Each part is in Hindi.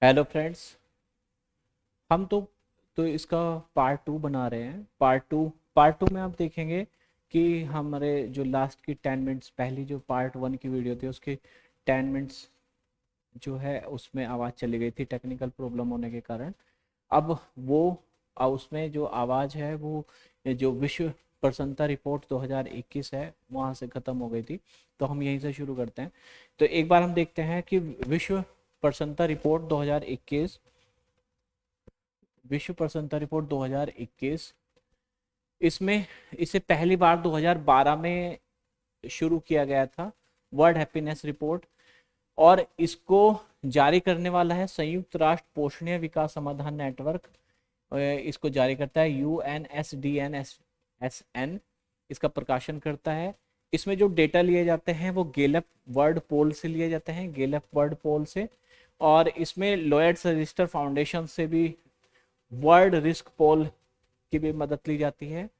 Hello friends. हम तो इसका पार्ट टू बना रहे हैं। पार्ट टू में आप देखेंगे कि हमारे जो लास्ट की 10 मिनट्स पहली जो पार्ट वन की वीडियो थी उसकी 10 मिनट्स जो है उसमें आवाज़ चली गई थी टेक्निकल प्रॉब्लम होने के कारण। अब वो उसमें जो आवाज़ है वो ये जो विश्व प्रसन्नता रिपोर्ट 2021 है वहाँ से ख़त्म हो गई थी। तो हम यहीं से शुरू करते हैं। तो एक बार हम देखते हैं कि विश्व प्रसन्नता रिपोर्ट 2021, विश्व प्रसन्नता रिपोर्ट 2021, इसमें इसे पहली बार 2012 में शुरू किया गया था, वर्ल्ड हैप्पीनेस रिपोर्ट। और इसको जारी करने वाला है संयुक्त राष्ट्र पोषणीय विकास समाधान नेटवर्क। इसको जारी करता है UNSDNSN। इसका प्रकाशन करता है। इसमें जो डेटा लिए जाते हैं वो गैलप वर्ल्ड पोल से लिए जाते हैं, गैलप वर्ल्ड पोल से। और इसमें लॉयड्स रजिस्टर फाउंडेशन से भी वर्ल्ड रिस्क पोल की भी मदद ली जाती है।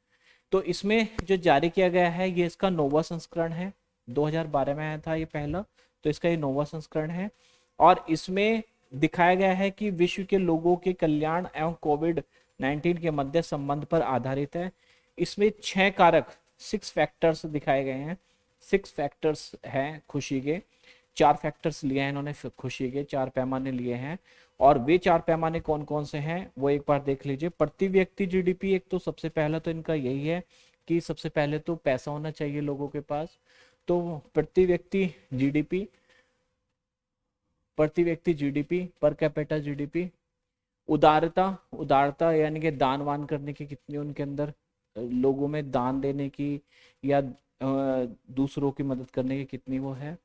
तो इसमें जो जारी किया गया है ये इसका नोवा संस्करण है। 2012 में आया था ये पहला, तो इसका ये नोवा संस्करण है। और इसमें दिखाया गया है कि विश्व के लोगों के कल्याण एवं कोविड-19 के मध्य संबंध पर आधारित है। इसमें 6 कारक, 6 फैक्टर्स दिखाए गए हैं। 6 फैक्टर्स हैं खुशी के। 4 फैक्टर्स लिए हैं इन्होंने खुशी के, 4 पैमाने लिए हैं। और वे 4 पैमाने कौन कौन से हैं वो एक बार देख लीजिए। प्रति व्यक्ति जीडीपी, एक तो सबसे पहला तो इनका यही है कि सबसे पहले तो पैसा होना चाहिए लोगों के पास। तो प्रति व्यक्ति जीडीपी, प्रति व्यक्ति जीडीपी, पर कैपिटा जीडीपी। उदारता, उदारता यानी कि दान वान करने की कितनी उनके अंदर, लोगों में दान देने की या दूसरों की मदद करने की कितनी वो है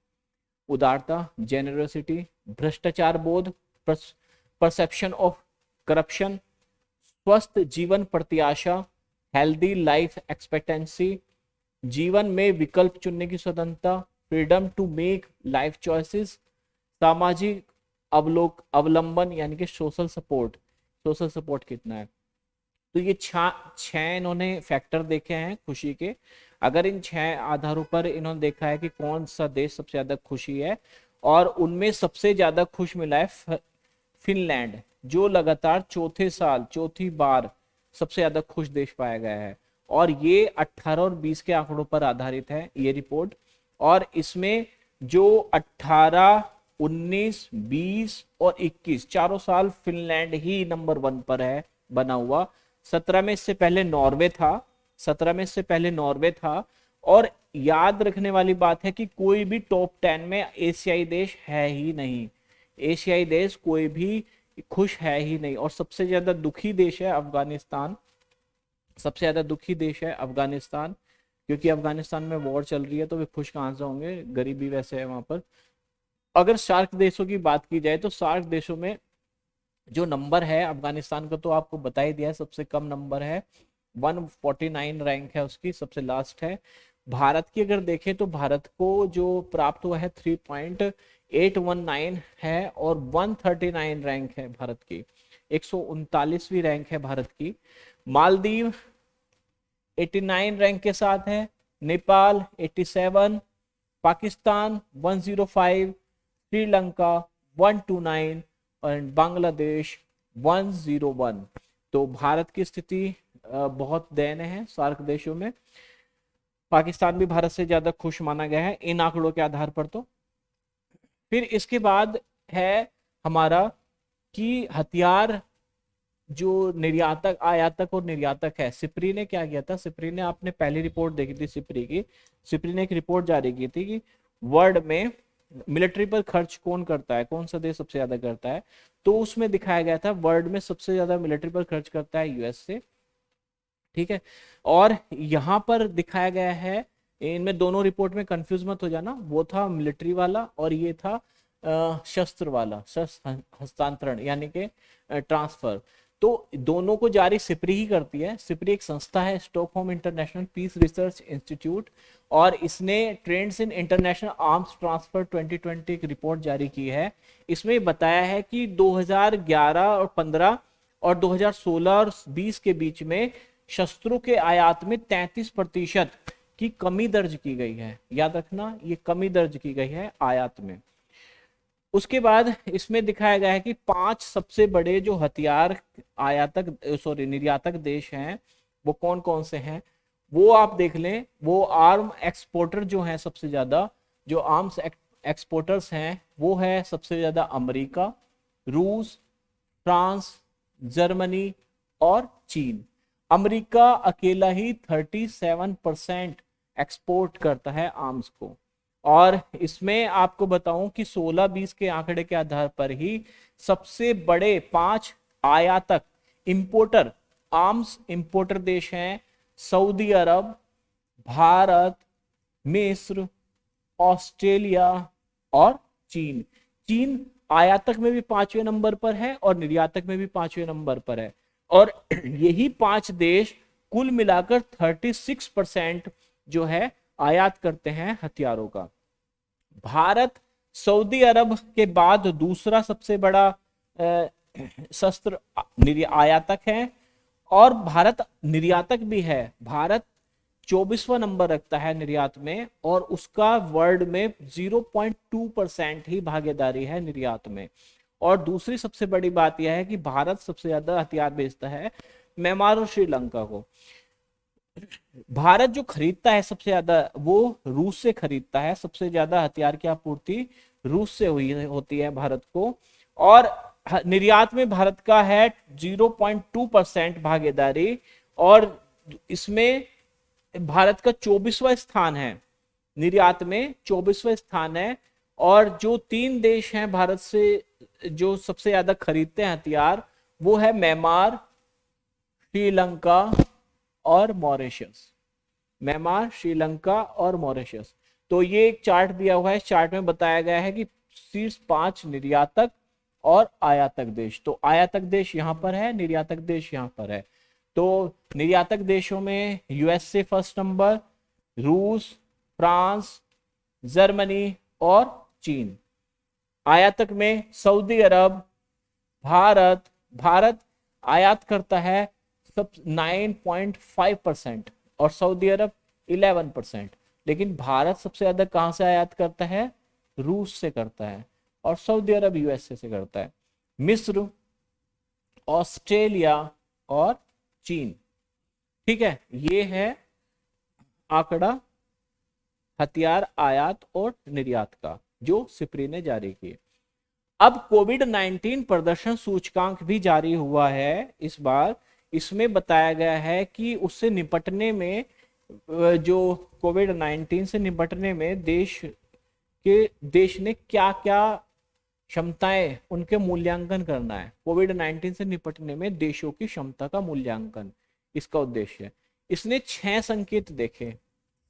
उदारता। जेनरोसिटी, भ्रष्टाचार बोध, परसेप्शन ऑफ करप्शन, स्वस्थ जीवन प्रत्याशा, हेल्दी लाइफ एक्सपेक्टेंसी, जीवन में विकल्प चुनने की स्वतंत्रता, freedom to make life choices, सामाजिक अवलंबन यानी कि सोशल सपोर्ट, सोशल सपोर्ट कितना है। तो ये 6 इन्होंने फैक्टर देखे हैं खुशी के। अगर इन 6 आधारों पर इन्होंने देखा है कि कौन सा देश सबसे ज्यादा खुशी है, और उनमें सबसे ज्यादा खुश मिला है फिनलैंड, जो लगातार चौथी बार सबसे ज्यादा खुश देश पाया गया है। और ये 18 और 20 के आंकड़ों पर आधारित है ये रिपोर्ट। और इसमें जो 18, 19, 20 और 21 चारों साल फिनलैंड ही नंबर 1 पर है बना हुआ। 17 में इससे पहले नॉर्वे था, 17 में इससे पहले नॉर्वे था। और याद रखने वाली बात है कि कोई भी टॉप 10 में एशियाई देश है ही नहीं, एशियाई देश कोई भी खुश है ही नहीं। और सबसे ज्यादा दुखी देश है अफगानिस्तान, सबसे ज्यादा दुखी देश है अफगानिस्तान, क्योंकि अफगानिस्तान में वॉर चल रही है तो वे खुश कहां से होंगे, गरीबी वैसे है वहां पर। अगर सार्क देशों की बात की जाए तो सार्क देशों में जो नंबर है अफगानिस्तान का तो आपको बता ही दिया है, सबसे कम नंबर है, 149 रैंक है उसकी, सबसे लास्ट है। भारत की अगर देखें तो भारत को जो प्राप्त हुआ है 3.819 है, और 139 रैंक है भारत की, 139वीं रैंक है भारत की। मालदीव 89 रैंक के साथ है, नेपाल 87, पाकिस्तान 105, श्रीलंका 129 और बांग्लादेश 101। तो भारत की स्थिति बहुत दयनीय है सार्क देशों में। पाकिस्तान भी भारत से ज्यादा खुश माना गया है इन आंकड़ों के आधार पर। तो फिर इसके बाद है हमारा कि हथियार जो निर्यातक, आयातक और निर्यातक है। सिप्री ने क्या किया था, सिप्री ने, आपने पहली रिपोर्ट देखी थी सिप्री की, सिप्री ने एक रिपोर्ट जारी की थी कि वर्ल्ड में मिलिट्री पर खर्च कौन करता है, कौन सा देश सबसे ज्यादा करता है। तो उसमें दिखाया गया था वर्ल्ड में सबसे ज्यादा मिलिट्री पर खर्च करता है यूएसए, ठीक है। और यहाँ पर दिखाया गया है, इनमें दोनों रिपोर्ट में कंफ्यूज मत हो जाना, वो था मिलिट्री वाला और ये था शस्त्र वाला, शस्त्र हस्तांतरण यानी कि ट्रांसफर। तो दोनों को जारी सिप्री ही करती है। सिप्री एक संस्था है, Stockholm International Peace Research Institute, और इसने trends in international arms transfer 2020 एक रिपोर्ट जारी की है। इसमें बताया है कि 2011 और 15 और 2016 और 20 के बीच में शस्त्रों के आयात में 33% की कमी दर्ज की गई है। याद रखना, ये कमी दर्ज की गई है आयात में। उसके बाद इसमें दिखाया गया है कि 5 सबसे बड़े जो हथियार आयातक सॉरी निर्यातक देश हैं वो कौन कौन से हैं, वो आप देख लें। वो आर्म एक्सपोर्टर जो हैं सबसे ज्यादा, जो आर्म्स एक्सपोर्टर्स हैं वो है सबसे ज्यादा अमेरिका, रूस, फ्रांस, जर्मनी और चीन। अमेरिका अकेला ही 37% एक्सपोर्ट करता है आर्म्स को। और इसमें आपको बताऊं कि 16-20 के आंकड़े के आधार पर ही सबसे बड़े 5 आयातक इंपोर्टर, आर्म्स इंपोर्टर देश हैं सऊदी अरब, भारत, मिस्र, ऑस्ट्रेलिया और चीन। चीन आयातक में भी 5वें नंबर पर है और निर्यातक में भी 5वें नंबर पर है। और यही 5 देश कुल मिलाकर 36% जो है आयात करते हैं हथियारों का। भारत सऊदी अरब के बाद दूसरा सबसे बड़ा शस्त्र आयातक है और भारत निर्यातक भी है। भारत 24वां नंबर रखता है निर्यात में और उसका वर्ल्ड में 0.2% ही भागीदारी है निर्यात में। और दूसरी सबसे बड़ी बात यह है कि भारत सबसे ज्यादा हथियार बेचता है म्यांमार और श्रीलंका को। भारत जो खरीदता है सबसे ज्यादा वो रूस से खरीदता है, सबसे ज्यादा हथियार की आपूर्ति रूस से हुई होती है भारत को। और निर्यात में भारत का है 0.2% भागीदारी और इसमें भारत का 24वां स्थान है, निर्यात में 24वां स्थान है। और जो 3 देश हैं भारत से जो सबसे ज्यादा खरीदते हैं हथियार वो है म्यांमार, श्रीलंका और मॉरिशस। म्यांमार, श्रीलंका और मॉरिशस। तो ये एक चार्ट दिया हुआ है, इस चार्ट में बताया गया है कि शीर्ष 5 निर्यातक और आयातक देश। तो आयातक देश यहां पर है, निर्यातक देश यहां पर है। तो निर्यातक देशों में यूएसए फर्स्ट नंबर, रूस, फ्रांस, जर्मनी और चीन। आयातक में सऊदी अरब, भारत। भारत आयात करता है सब 9.5% और सऊदी अरब 11%। लेकिन भारत सबसे ज्यादा कहां से आयात करता है, रूस से करता है और सऊदी अरब यूएसए से करता है। मिस्र, ऑस्ट्रेलिया और चीन। ठीक है, ये है आंकड़ा हथियार आयात और निर्यात का जो सिप्री ने जारी किए। अब कोविड-19 प्रदर्शन सूचकांक भी जारी हुआ है इस बार। इसमें बताया गया है कि उससे निपटने में जो कोविड-19 से निपटने में देश ने क्या क्या क्षमताएं उनके मूल्यांकन करना है। कोविड-19 से निपटने में देशों की क्षमता का मूल्यांकन इसका उद्देश्य है। इसने 6 संकेत देखे,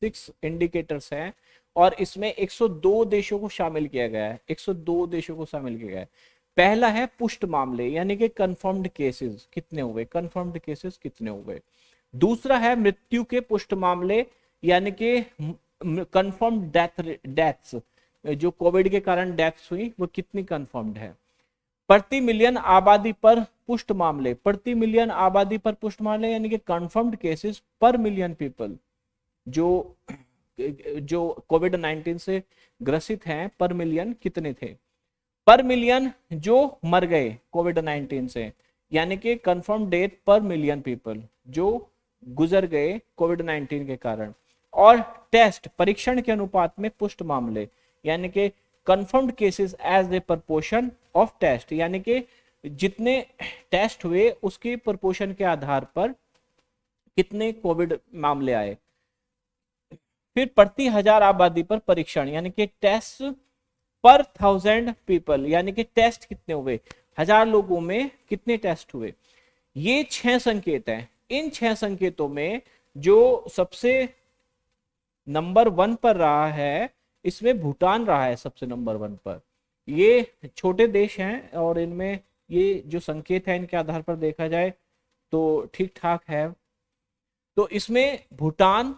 6 इंडिकेटर्स हैं और इसमें 102 देशों को शामिल किया गया है। 102 देशों को शामिल किया गया है। पहला है पुष्ट मामले यानी कि कंफर्म्ड केसेस कितने हुए, कंफर्म्ड केसेस कितने हुए। दूसरा है मृत्यु के पुष्ट मामले यानी कि कंफर्म्ड डेथ्स, जो कोविड के कारण डेथ्स हुई वो कितनी कंफर्म्ड है। प्रति मिलियन आबादी पर पुष्ट मामले, प्रति मिलियन आबादी पर पुष्ट मामले यानी कि कंफर्म्ड केसेस पर मिलियन पीपल जो कोविड-19 से ग्रसित हैं पर मिलियन कितने थे। पर मिलियन जो मर गए कोविड-19 से यानी कि कंफर्म डेथ पर मिलियन पीपल जो गुजर गए कोविड-19 के कारण। और टेस्ट परीक्षण के अनुपात में पुष्ट मामले यानी कि confirmed cases as a proportion of test यानी कि जितने टेस्ट हुए उसकी प्रपोर्शन के आधार पर कितने कोविड मामले आए। फिर प्रति 1000 आबादी पर परीक्षण यानी कि टेस्ट पर 1000 पीपल यानी कि टेस्ट कितने हुए, 1000 लोगों में कितने टेस्ट हुए। ये 6 संकेत हैं। इन 6 संकेतों में जो सबसे नंबर 1 पर रहा है इसमें भूटान रहा है सबसे नंबर 1 पर। ये छोटे देश हैं और इनमें ये जो संकेत है इनके आधार पर देखा जाए तो ठीक ठाक है। तो इसमें भूटान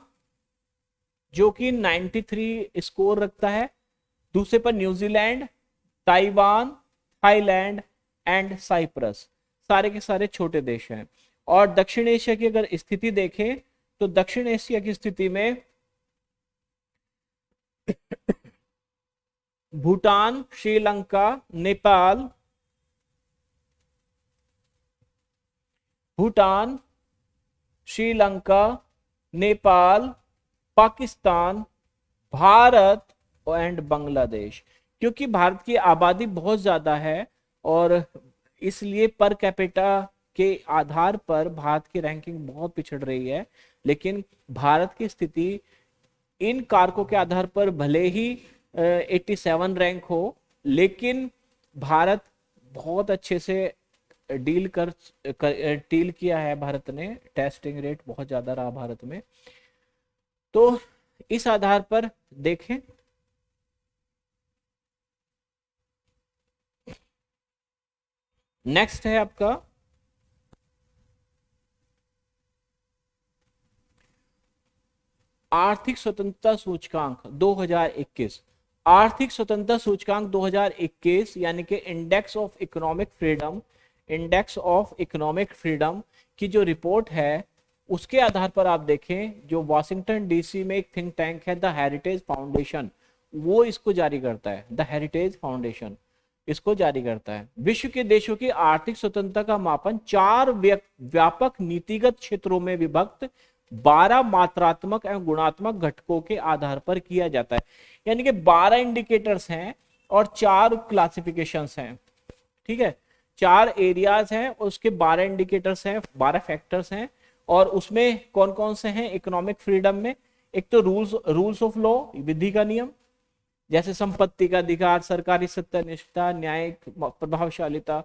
जो कि 93 स्कोर रखता है। दूसरे पर New Zealand, Taiwan, Thailand and Cyprus, सारे के सारे छोटे देश हैं। और दक्षिण एशिया की अगर स्थिति देखें तो दक्षिण एशिया की स्थिति में भूटान, श्रीलंका, नेपाल, भूटान, श्रीलंका, नेपाल, पाकिस्तान, भारत एंड बांग्लादेश। क्योंकि भारत की आबादी बहुत ज्यादा है और इसलिए पर कैपिटा के आधार पर भारत की रैंकिंग बहुत पिछड़ रही है। लेकिन भारत की स्थिति इन कारकों के आधार पर भले ही 87 रैंक हो, लेकिन भारत बहुत अच्छे से डील किया है। भारत ने टेस्टिंग रेट बहुत ज्यादा रहा भारत में। तो इस आधार पर देखें, नेक्स्ट है आपका आर्थिक स्वतंत्रता सूचकांक 2021। आर्थिक स्वतंत्रता सूचकांक 2021 यानी कि index of economic freedom, index of economic freedom की जो रिपोर्ट है उसके आधार पर आप देखें, जो वॉशिंगटन डीसी में एक थिंक टैंक है द हेरिटेज फाउंडेशन, वो इसको जारी करता है। द हेरिटेज फाउंडेशन इसको जारी करता है। विश्व के देशों की आर्थिक स्वतंत्रता का मापन 4 व्यापक नीतिगत क्षेत्रों में विभक्त 12 मात्रात्मक एवं गुणात्मक घटकों के आधार पर किया जाता है। यानी कि 12 इंडिकेटर्स हैं और 4 क्लासिफिकेशंस हैं। ठीक है, 4 एरियाज हैं, उसके 12 इंडिकेटर्स हैं, 12 फैक्टर्स हैं। और उसमें कौन कौन से हैं इकोनॉमिक फ्रीडम में? एक तो रूल्स ऑफ लॉ, विधि का नियम, जैसे संपत्ति का अधिकार, सरकारी सत्यनिष्ठा, न्यायिक प्रभावशालिता,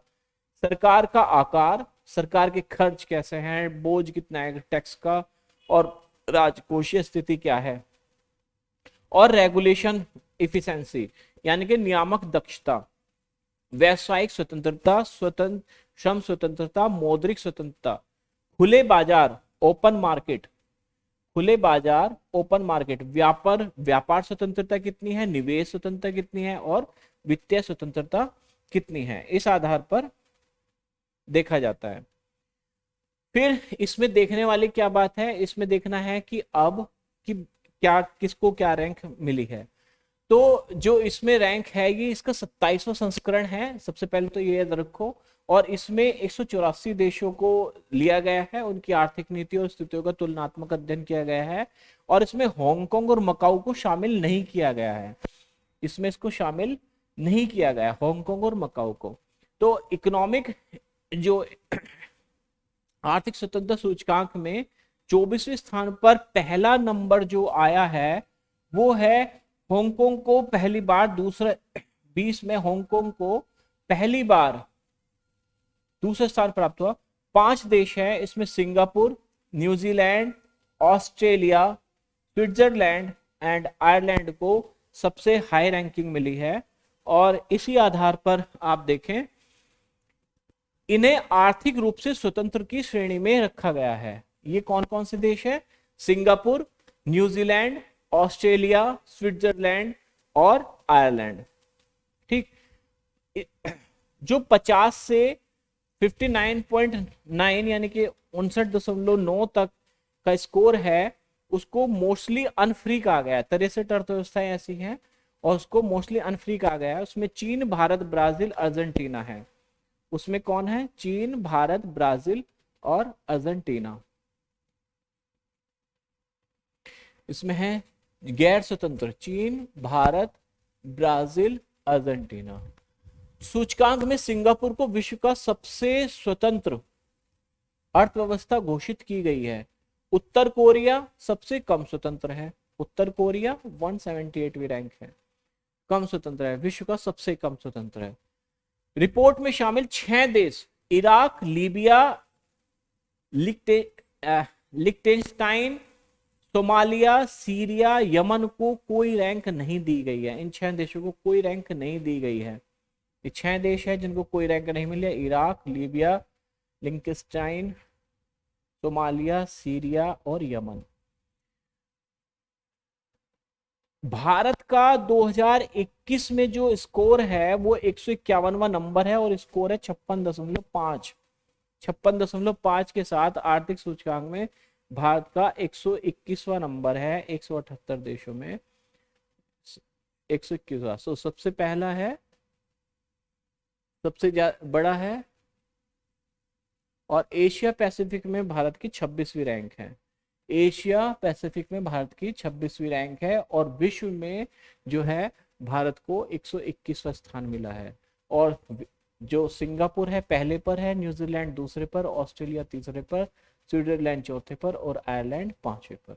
सरकार का आकार, सरकार के खर्च कैसे हैं, बोझ कितना है टैक्स का, और राजकोषीय स्थिति क्या है, और रेगुलेशन इफिशिएंसी यानी कि नियामक दक्षता, व्यवसायिक स्वतंत्रता, श्रम स्वतंत्रता, मौद्रिक स्वतंत्रता, खुले बाजार ओपन मार्केट, खुले बाजार ओपन मार्केट, व्यापार स्वतंत्रता कितनी है, निवेश स्वतंत्रता कितनी है, और वित्तीय स्वतंत्रता कितनी है, इस आधार पर देखा जाता है। फिर इसमें देखने वाली क्या बात है, इसमें देखना है कि अब कि क्या किसको क्या रैंक मिली है। तो जो इसमें रैंक है ये इसका 27वां संस्करण है, सबसे पहले तो ये याद रखो। और इसमें 184 देशों को लिया गया है, उनकी आर्थिक नीति और स्थितियों का तुलनात्मक अध्ययन किया गया है। और इसमें हांगकांग और मकाऊ को शामिल नहीं किया गया है, इसमें इसको शामिल नहीं किया गया हांगकांग और मकाऊ को। तो इकोनॉमिक जो आर्थिक स्वतंत्रता सूचकांक में 24वें स्थान पर पहला नंबर जो आया है वो है हांगकांग को पहली बार, दूसरा 20 में हांगकांग को पहली बार दूसरा स्थान प्राप्त हुआ। 5 देश है इसमें, Singapore, New Zealand, Australia, Switzerland and Ireland को सबसे हाई रैंकिंग मिली है। और इसी आधार पर आप देखें, इन्हें आर्थिक रूप से स्वतंत्र की श्रेणी में रखा गया है। ये कौन कौन से देश है? सिंगापुर, न्यूजीलैंड, ऑस्ट्रेलिया, स्विट्जरलैंड और आयरलैंड। ठीक, जो 50 से 59.9 यानी कि 59.9 तक का स्कोर है उसको मोस्टली अनफ्री कहा गया है। 63 अर्थव्यवस्थाएं ऐसी हैं और उसको मोस्टली अनफ्री कहा गया है। उसमें चीन, भारत, ब्राजील, अर्जेंटीना है। उसमें कौन है? चीन, भारत, ब्राजील और अर्जेंटीना। इसमें है गैर स्वतंत्र, चीन, भारत, ब्राजील, अर्जेंटीना। सूचकांक में सिंगापुर को विश्व का सबसे स्वतंत्र अर्थव्यवस्था घोषित की गई है। उत्तर कोरिया सबसे कम स्वतंत्र है। उत्तर कोरिया 178वीं रैंक है, कम स्वतंत्र है, विश्व का सबसे कम स्वतंत्र है। रिपोर्ट में शामिल 6 देश Iraq, Libya, Liechtenstein, Somalia, Syria, Yemen को कोई रैंक नहीं दी गई है। इन 6 देशों को कोई रैंक नहीं दी गई है। ये 6 देश है जिनको कोई रैंक नहीं मिली है, Iraq, Libya, Liechtenstein, Somalia, Syria और यमन। भारत का 2021 में जो स्कोर है वो 151वां नंबर है और स्कोर है 56.5। 56.5 के साथ आर्थिक सूचकांक में भारत का 121वां नंबर है 178 देशों में। 121वां। सो सबसे पहला है, सबसे बड़ा है, और एशिया पैसिफिक में भारत की 26वीं रैंक है। एशिया पैसिफिक में भारत की 26वीं रैंक है, और विश्व में जो है भारत को 121वां स्थान मिला है। और जो सिंगापुर है पहले पर है, न्यूजीलैंड दूसरे पर, ऑस्ट्रेलिया तीसरे पर, स्विट्जरलैंड चौथे पर, और आयरलैंड पांचवें पर।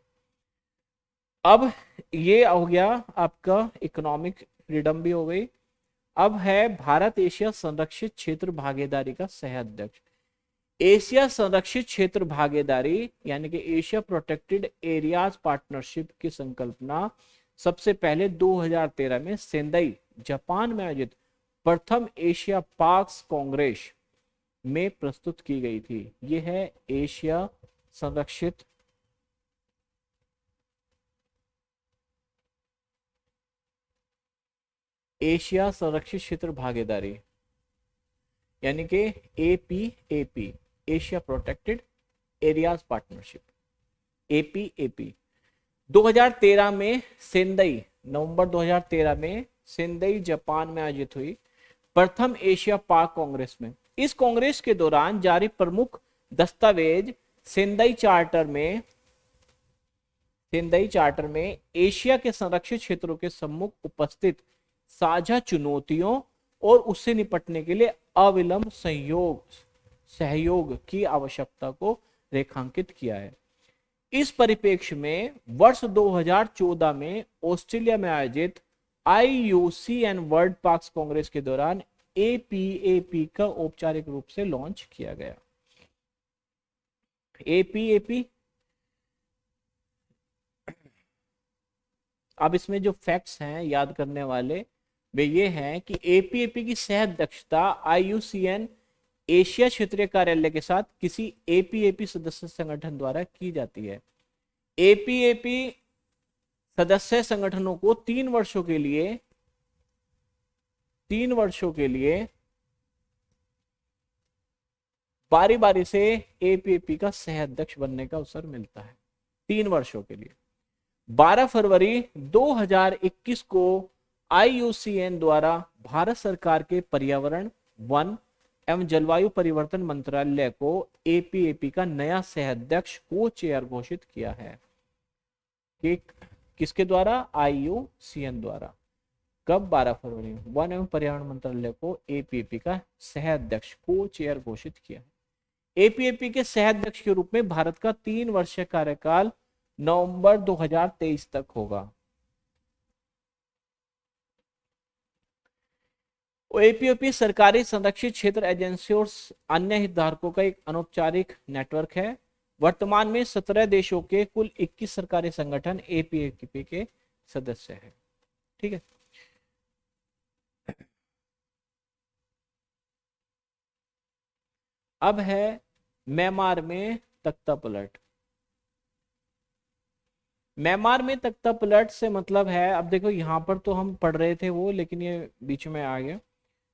अब ये हो गया आपका इकोनॉमिक फ्रीडम भी हो गई। अब है भारत एशिया संरक्षित क्षेत्र भागीदारी का सह अध्यक्ष। एशिया संरक्षित क्षेत्र भागीदारी यानी कि एशिया प्रोटेक्टेड एरियाज पार्टनरशिप की संकल्पना सबसे पहले 2013 में सेंदाई जापान में आयोजित प्रथम एशिया पाक्स कांग्रेस में प्रस्तुत की गई थी। यह है एशिया संरक्षित क्षेत्र भागीदारी यानी कि APAP, Asia protected areas partnership, APAP। 2013 में सेंदाई, नवंबर 2013 में सेंदाई जापान में आयोजित हुई प्रथम एशिया पाक कांग्रेस में। इस कांग्रेस के दौरान जारी प्रमुख दस्तावेज सेंदाई चार्टर में एशिया के संरक्षित क्षेत्रों के सम्मुख उपस्थित साझा चुनौतियों और उससे निपटने के लिए अविलंब सहयोग की आवश्यकता को रेखांकित किया है। इस परिप्रेक्ष्य में वर्ष 2014 में ऑस्ट्रेलिया में आयोजित IUCN वर्ल्ड पाक्स कांग्रेस के दौरान APAP का औपचारिक रूप से लॉन्च किया गया। APAP, अब इसमें जो फैक्ट्स हैं याद करने वाले वे ये हैं कि APAP की सह अध्यक्षता IUCN एशिया क्षेत्रीय कार्यालय के साथ किसी APAP सदस्य संगठन द्वारा की जाती है। APAP सदस्य संगठनों को 3 वर्षों के लिए बारी बारी से APAP का सह अध्यक्ष बनने का अवसर मिलता है, 3 वर्षों के लिए। 12 फरवरी 2021 को IUCN द्वारा भारत सरकार के पर्यावरण, वन एवं जलवायु परिवर्तन मंत्रालय को APAP का नया सह अध्यक्ष को चेयर घोषित किया है। कि किसके द्वारा? IUCN द्वारा। कब? 12 फरवरी। वन एवं पर्यावरण मंत्रालय को APAP का सह अध्यक्ष को चेयर घोषित किया है। APAP के सह अध्यक्ष के रूप में भारत का 3 वर्षीय कार्यकाल नवंबर 2023 तक होगा। APAP सरकारी संरक्षित क्षेत्र एजेंसी और अन्य हितधारकों का एक अनौपचारिक नेटवर्क है। वर्तमान में 17 देशों के कुल 21 सरकारी संगठन APAP के सदस्य हैं। ठीक है। अब है म्यांमार में तख्ता पलट। म्यांमार में तख्ता पलट से मतलब है, अब देखो यहां पर तो हम पढ़ रहे थे वो, लेकिन ये बीच में आ गया।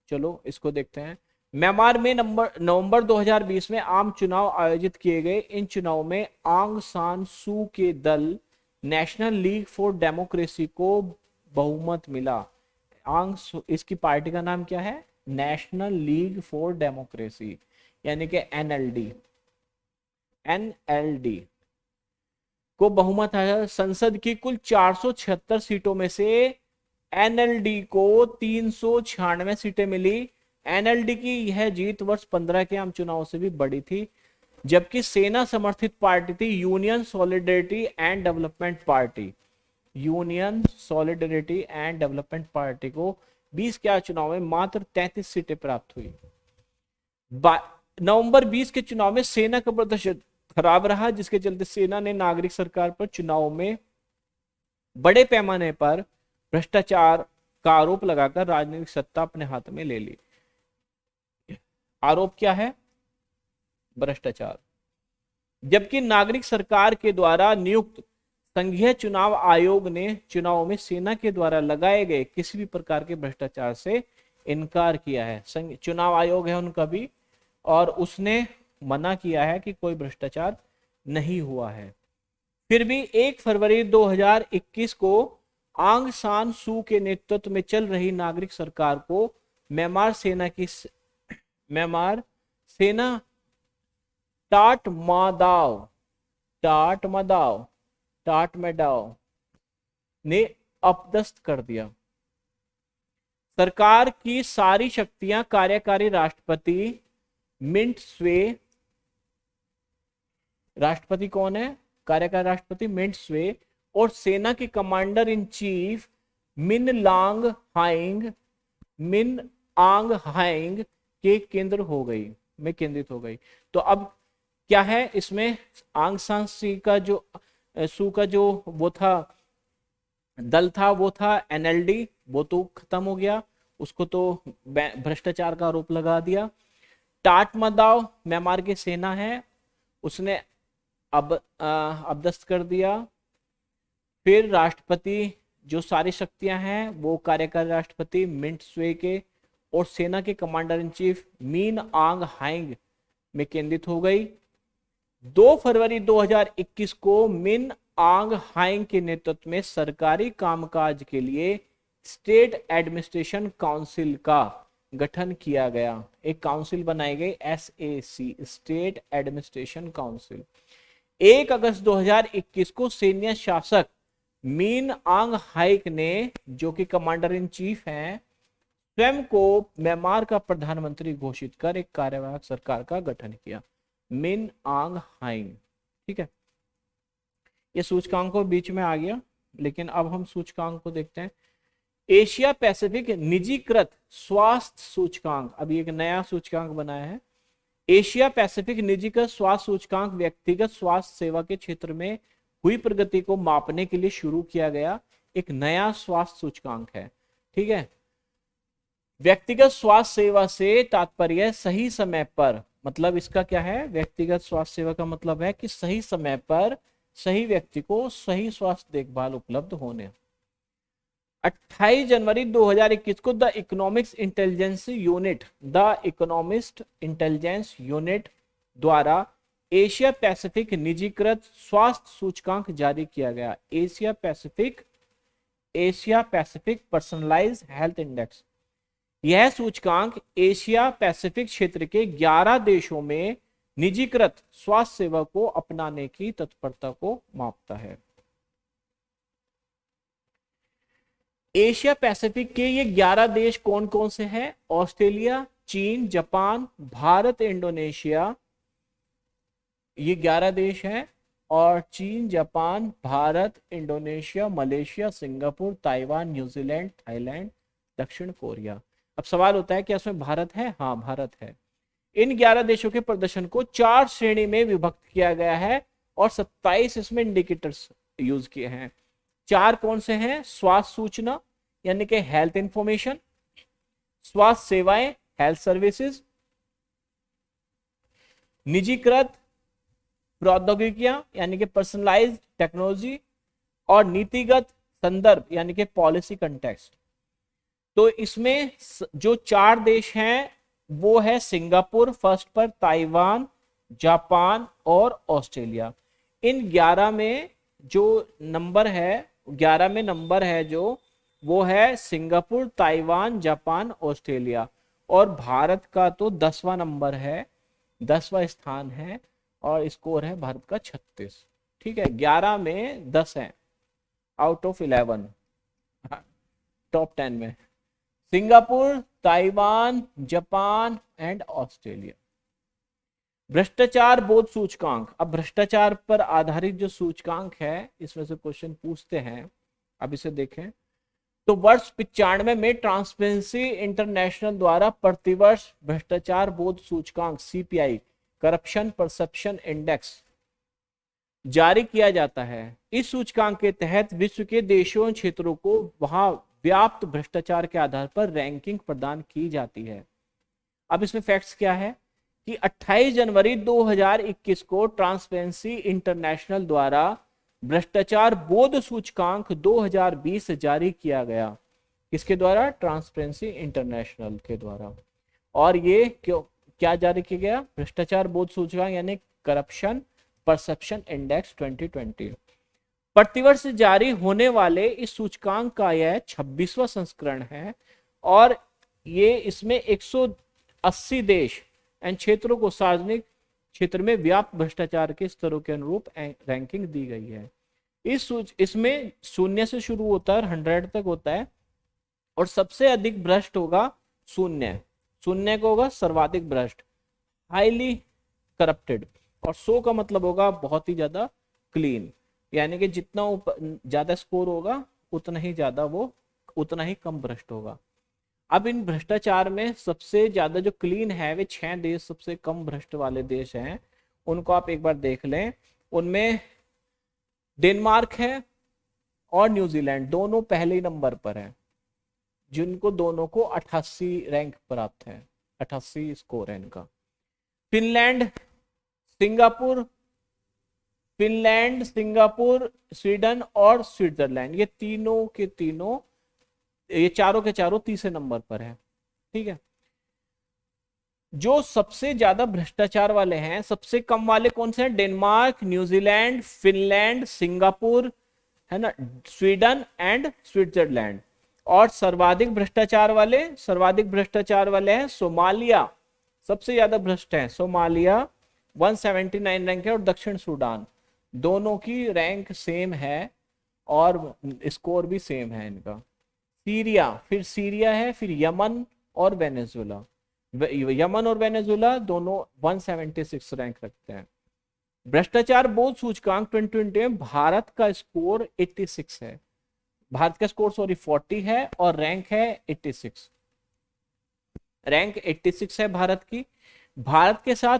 चलो इसको देखते हैं। म्यांमार में नवंबर 2020 में आम चुनाव आयोजित किए गए। इन चुनाव में आंग सान सू के दल नेशनल लीग फॉर डेमोक्रेसी को बहुमत मिला। इसकी पार्टी का नाम क्या है? नेशनल लीग फॉर डेमोक्रेसी यानी कि NLD को बहुमत है। संसद की कुल 476 सीटों में से NLD को 396 सीटें मिली। NLD की यह जीत वर्ष 15 के आम चुनाव से भी बड़ी थी, जबकि सेना समर्थित पार्टी थी union solidarity and development party को 20 के चुनाव में मात्र 33 सीटें प्राप्त हुई। नवंबर 20 के चुनाव में सेना का प्रदर्शन खराब रहा, जिसके चलते सेना ने नागरिक सरकार पर चुनाव में बड़े पैमाने पर भ्रष्टाचार का आरोप लगाकर राजनीतिक सत्ता अपने हाथ में ले ली। आरोप क्या है? भ्रष्टाचार। जबकि नागरिक सरकार के द्वारा नियुक्त संघीय चुनाव आयोग ने चुनाव में सेना के द्वारा लगाए गए किसी भी प्रकार के भ्रष्टाचार से इनकार किया है। चुनाव आयोग है उनका भी, और उसने मना किया है कि कोई भ्रष्टाचार नहीं हुआ है। फिर भी 1 फरवरी 2021 को आंग सान सू के नेतृत्व में चल रही नागरिक सरकार को म्यांमार सेना टाट मादाव टाट मैदाव ने अपदस्थ कर दिया। सरकार की सारी शक्तियां कार्यकारी राष्ट्रपति मिंट स्वे, राष्ट्रपति कौन है, कार्यकारी राष्ट्रपति मिंट स्वे, और सेना के कमांडर इन चीफ मिन आंग हाइंग के केंद्रित हो गई। तो अब क्या है इसमें, आंग सान सू का जो वो था दल था, वो था एनएलडी, वो तो खत्म हो गया, उसको तो भ्रष्टाचार का आरोप लगा दिया। टाट मदाव म्यांमार की सेना है, उसने अब अपदस्थ कर दिया। फिर राष्ट्रपति जो सारी शक्तियां हैं वो कार्यकारी राष्ट्रपति मिंट स्वे के और सेना के कमांडर इन चीफ मीन आंग हाइंग में केंद्रित हो गई। 2 फरवरी 2021 को मिन आंग हाइंग के नेतृत्व में सरकारी कामकाज के लिए स्टेट एडमिनिस्ट्रेशन काउंसिल का गठन किया गया। एक काउंसिल बनाई गई, SAC, स्टेट एडमिनिस्ट्रेशन काउंसिल। 1 अगस्त 2021 को सैन्य शासक मीन आंग हाइक ने, जो कि कमांडर इन चीफ हैं, स्वयं को म्यांमार का प्रधानमंत्री घोषित कर एक कार्यवाहक सरकार का गठन किया। मिन आंग हाइंग, ठीक है। ये सूचकांक को बीच में आ गया, लेकिन अब हम सूचकांक को देखते हैं। एशिया पैसिफिक निजीकृत स्वास्थ्य सूचकांक, अभी एक नया सूचकांक बनाया है। एशिया पैसिफिक निजीकृत स्वास्थ्य सूचकांक व्यक्तिगत स्वास्थ्य सेवा के क्षेत्र में हुई प्रगति को मापने के लिए शुरू किया गया एक नया स्वास्थ्य सूचकांक है, ठीक है। व्यक्तिगत स्वास्थ्य सेवा से तात्पर्य सही समय पर, मतलब इसका क्या है, व्यक्तिगत स्वास्थ्य सेवा का मतलब है कि सही समय पर सही व्यक्ति को सही स्वास्थ्य देखभाल उपलब्ध होने। 28 जनवरी 2021 को द इकोनॉमिक्स इंटेलिजेंस यूनिट द्वारा एशिया पैसिफिक निजीकृत स्वास्थ्य सूचकांक जारी किया गया। Asia Pacific personalised health index. यह सूचकांक एशिया पैसिफिक क्षेत्र के 11 देशों में निजीकृत स्वास्थ्य सेवा को अपनाने की तत्परता को मापता है। एशिया पैसिफिक के ये 11 देश कौन कौन से हैं? ऑस्ट्रेलिया, चीन, जापान, भारत, इंडोनेशिया, ये 11 देश हैं। और चीन, Japan, Bharat, Indonesia, Malaysia, Singapore, Taiwan, New Zealand, Thailand, दक्षिण कोरिया। अब सवाल होता है कि इसमें भारत है? हाँ, भारत है। इन 11 देशों के प्रदर्शन को 4 श्रेणी में विभक्त किया गया है और 27 इसमें इंडिकेटर्स यूज किए हैं। 4 कौन से हैं? स्वास्थ्य सूचना यानी कि हेल्थ इंफॉर्मेशन, स्वास्थ्य सेवाएं हेल्थ सर्विसेज, निजीकृत प्रौद्योगिकियां यानी कि पर्सनलाइज्ड टेक्नोलॉजी, और नीतिगत संदर्भ यानी कि पॉलिसी कंटेक्स्ट। तो इसमें जो 4 देश हैं वो है सिंगापुर फर्स्ट पर, ताइवान, जापान और ऑस्ट्रेलिया। इन 11 में जो नंबर है, 11 में नंबर है जो वो है सिंगापुर, ताइवान, जापान, ऑस्ट्रेलिया। और भारत का तो 10वां नंबर है, 10वां स्थान है और स्कोर है भारत का 36। ठीक है, 11 में 10 है आउट ऑफ 11 टॉप 10 में। Singapore, Taiwan, Japan and Australia. भ्रष्टाचार बोध सूचकांक। अब भ्रष्टाचार पर आधारित जो सूचकांक है इसमें से क्वेश्चन पूछते हैं। अब इसे देखें तो वर्ष 95 में ट्रांसपेरेंसी इंटरनेशनल द्वारा प्रतिवर्ष भ्रष्टाचार बोध सूचकांक CPI, करप्शन परसेप्शन इंडेक्स, जारी किया जाता है। इस सूचकांक के तहत विश्व के देशों क्षेत्रों को वहां व्याप्त भ्रष्टाचार के आधार पर रैंकिंग प्रदान की जाती है। अब इसमें फैक्ट्स क्या है कि 28 जनवरी 2021 को ट्रांसपेरेंसी इंटरनेशनल द्वारा भ्रष्टाचार बोध सूचकांक 2020 जारी किया गया। किसके द्वारा? ट्रांसपेरेंसी इंटरनेशनल के द्वारा। और ये क्या जारी किया गया? भ्रष्टाचार बोध सूचकांक यानी करप्शन परसेप्शन इंडेक्स 2020। प्रतिवर्ष जारी होने वाले इस सूचकांक का यह 26वां संस्करण है और ये इसमें 180 देश एंड क्षेत्रों को सार्वजनिक क्षेत्र में व्याप्त भ्रष्टाचार के स्तरों के अनुरूप रैंकिंग दी गई है। इसमें 0 से शुरू होता है, 100 तक होता है और सबसे अधिक भ्रष्ट होगा शून्य को होगा सर्वाधिक भ्रष्ट, हाईली करप्टेड, और 100 का मतलब होगा बहुत ही ज्यादा क्लीन, यानी कि जितना ज्यादा स्कोर होगा उतना ही कम भ्रष्ट होगा। अब इन भ्रष्टाचार में सबसे ज्यादा जो क्लीन है वे 6 देश सबसे कम भ्रष्ट वाले देश हैं, उनको आप एक बार देख लें। उनमें डेनमार्क है और न्यूजीलैंड दोनों पहले नंबर पर है, जिनको दोनों को 88 रैंक प्राप्त है, 88 स्कोर है इनका। फिनलैंड, सिंगापुर, स्वीडन और स्विट्जरलैंड, ये चारों के चारों तीसरे नंबर पर है। ठीक है, जो सबसे ज्यादा भ्रष्टाचार वाले हैं, सबसे कम वाले कौन से हैं? डेनमार्क, न्यूजीलैंड, फिनलैंड, सिंगापुर, है ना, स्वीडन एंड स्विट्जरलैंड। और सर्वाधिक भ्रष्टाचार वाले हैं सोमालिया, सबसे ज्यादा भ्रष्ट है सोमालिया, 179 रैंक है, और दक्षिण सूडान, दोनों की रैंक सेम है और स्कोर भी सेम है इनका। सीरिया है, फिर यमन और वेनेजुएला दोनों 176 रैंक रखते हैं। भ्रष्टाचार बोध सूचकांक 2020 में भारत का स्कोर 86 है, भारत का स्कोर 40 है और रैंक है 86, रैंक 86 है भारत की। भारत के साथ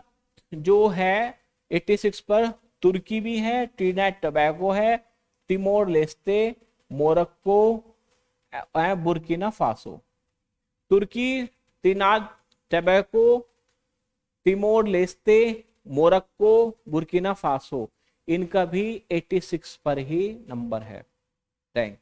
जो है 86 पर तुर्की भी है, ट्रिनिडाद टोबैगो है, Timor Leste, Morocco, Burkina Faso. तुर्की, Trinidad Tobago, Timor Leste, Morocco, Burkina Faso, इनका भी 86 पर ही नंबर है रैंक।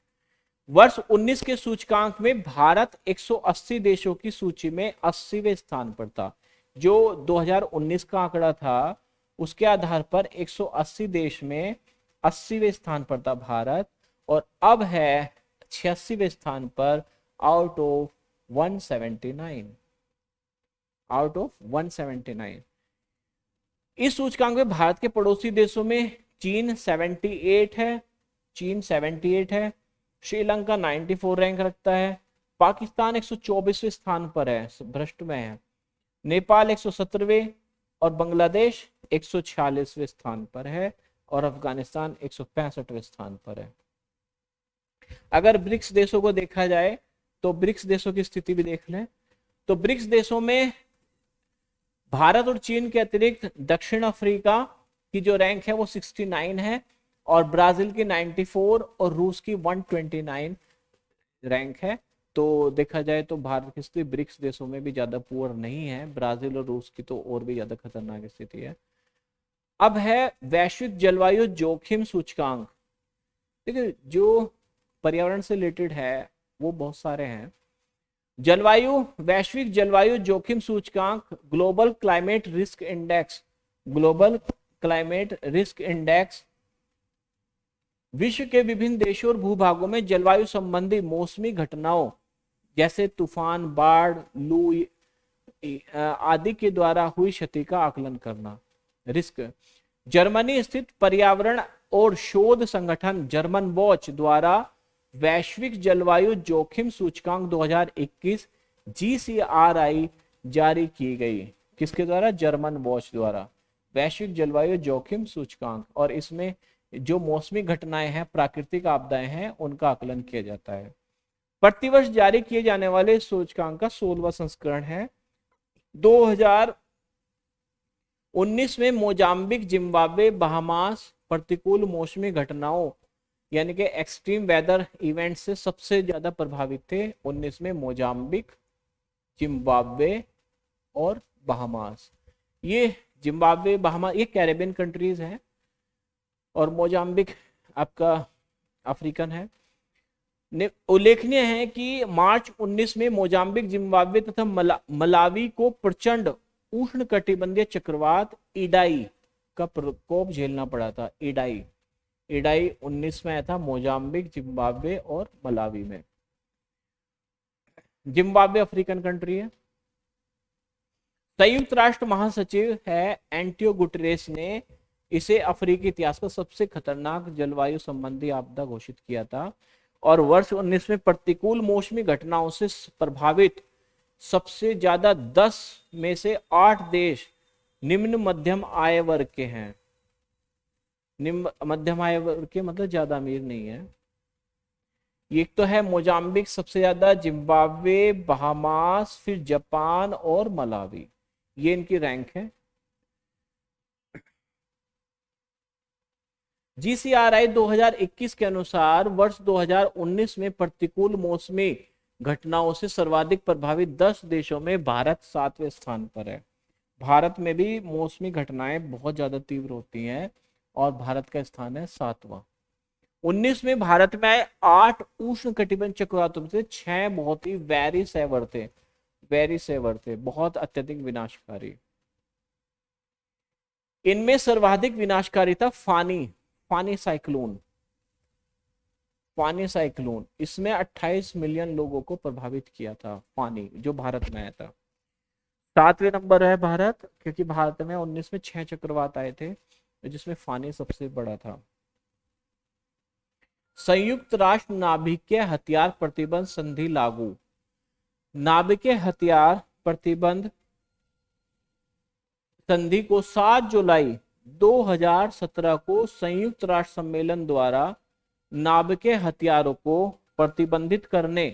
वर्ष 19 के सूचकांक में भारत 180 देशों की सूची में 80वें स्थान पर था। जो 2019 का आंकड़ा था उसके आधार पर 180 देश में 80वें स्थान पर था भारत, और अब है 86वें स्थान पर आउट ऑफ 179। इस सूचकांक में भारत के पड़ोसी देशों में चीन 78 है, श्रीलंका 94 रैंक रखता है, पाकिस्तान 124वें स्थान पर है, भ्रष्ट में है, नेपाल 117वें और बांग्लादेश 146वें स्थान पर है, और अफगानिस्तान 165वें स्थान पर है। अगर ब्रिक्स देशों को देखा जाए तो ब्रिक्स देशों की स्थिति भी देख लें, तो ब्रिक्स देशों में भारत और चीन के अतिरिक्त दक्षिण अफ्रीका की जो रैंक है वो 69 है, और ब्राजील की 94 और रूस की 129 रैंक है। तो देखा जाए तो भारत की स्थिति ब्रिक्स देशों में भी ज्यादा पुअर नहीं है, ब्राजील और रूस की तो और भी ज्यादा खतरनाक स्थिति है। अब है वैश्विक जलवायु जोखिम सूचकांक। देखिए, जो पर्यावरण से रिलेटेड है वो बहुत सारे हैं। वैश्विक जलवायु जोखिम सूचकांक, ग्लोबल क्लाइमेट रिस्क इंडेक्स विश्व के विभिन्न देशों और भूभागों में जलवायु संबंधी मौसमी घटनाओं जैसे तूफान, बाढ़, लू आदि के द्वारा हुई क्षति का आकलन करना। रिस्क, जर्मनी स्थित पर्यावरण और शोध संगठन जर्मन वॉच द्वारा वैश्विक जलवायु जोखिम सूचकांक 2021 GCRI जारी की गई। किसके द्वारा? जर्मन वॉच द्वारा वैश्विक जलवायु जोखिम सूचकांक, और इसमें जो मौसमी घटनाएं हैं, प्राकृतिक आपदाएं हैं, उनका आकलन किया जाता है। प्रतिवर्ष जारी किए जाने वाले सूचकांक का 16वां संस्करण है। 2019 में मोजाम्बिक, जिम्बाब्वे, बहामास प्रतिकूल मौसमी घटनाओं यानी कि एक्सट्रीम वेदर इवेंट से सबसे ज्यादा प्रभावित थे। 19 में मोजाम्बिक, जिम्बाब्वे और बहामास। ये जिम्बाब्वे, बहामास ये कैरेबियन कंट्रीज हैं, और मोजाम्बिक आपका अफ्रीकन है। उल्लेखनीय है कि मार्च 19 में मोजाम्बिक, जिम्बाब्वे तथा मलावी को प्रचंड उष्णकटिबंधीय चक्रवात इडाई का प्रकोप झेलना पड़ा था। इडाई इडाई 19 में आया था, मोजाम्बिक, जिम्बाब्वे और मलावी में। जिम्बाब्वे अफ्रीकन कंट्री है। संयुक्त राष्ट्र महासचिव है एंटियो गुटरेस ने इसे अफ्रीकी इतिहास का सबसे खतरनाक जलवायु संबंधी आपदा घोषित किया था। और वर्ष 19 में प्रतिकूल मौसमी घटनाओं से प्रभावित सबसे ज्यादा 10 में से 8 देश निम्न मध्यम आय वर्ग के हैं। निम्न मध्यम आय वर्ग के मतलब ज्यादा अमीर नहीं है। एक तो है मोजाम्बिक सबसे ज्यादा, जिम्बाब्वे, बहामास, फिर जापान और मलावी, ये इनकी रैंक है। जीसीआरआई 2021 के अनुसार वर्ष 2019 में प्रतिकूल मौसमी घटनाओं से सर्वाधिक प्रभावित 10 देशों में भारत 7वें स्थान पर है। भारत में भी मौसमी घटनाएं बहुत ज्यादा तीव्र होती हैं और भारत का स्थान है 7वां। 19 में भारत में आए 8 उष्ण कटिबंध चक्रवातों में से 6 बहुत ही वेरी सेवर थे, बहुत अत्यधिक विनाशकारी। इनमें सर्वाधिक विनाशकारी था फानी साइक्लोन। इसमें 28 मिलियन लोगों को प्रभावित किया था, फानी, जो भारत में आया था। 7वें नंबर है भारत, क्योंकि भारत में 19 में 6 चक्रवात आए थे, जिसमें फानी सबसे बड़ा था। संयुक्त राष्ट्र नाभिकीय हथियार प्रतिबंध संधि लागू। नाभिकीय हथियार प्रतिबंध संधि को 7 जुलाई 2017 को संयुक्त राष्ट्र सम्मेलन द्वारा नाभिकीय हथियारों को प्रतिबंधित करने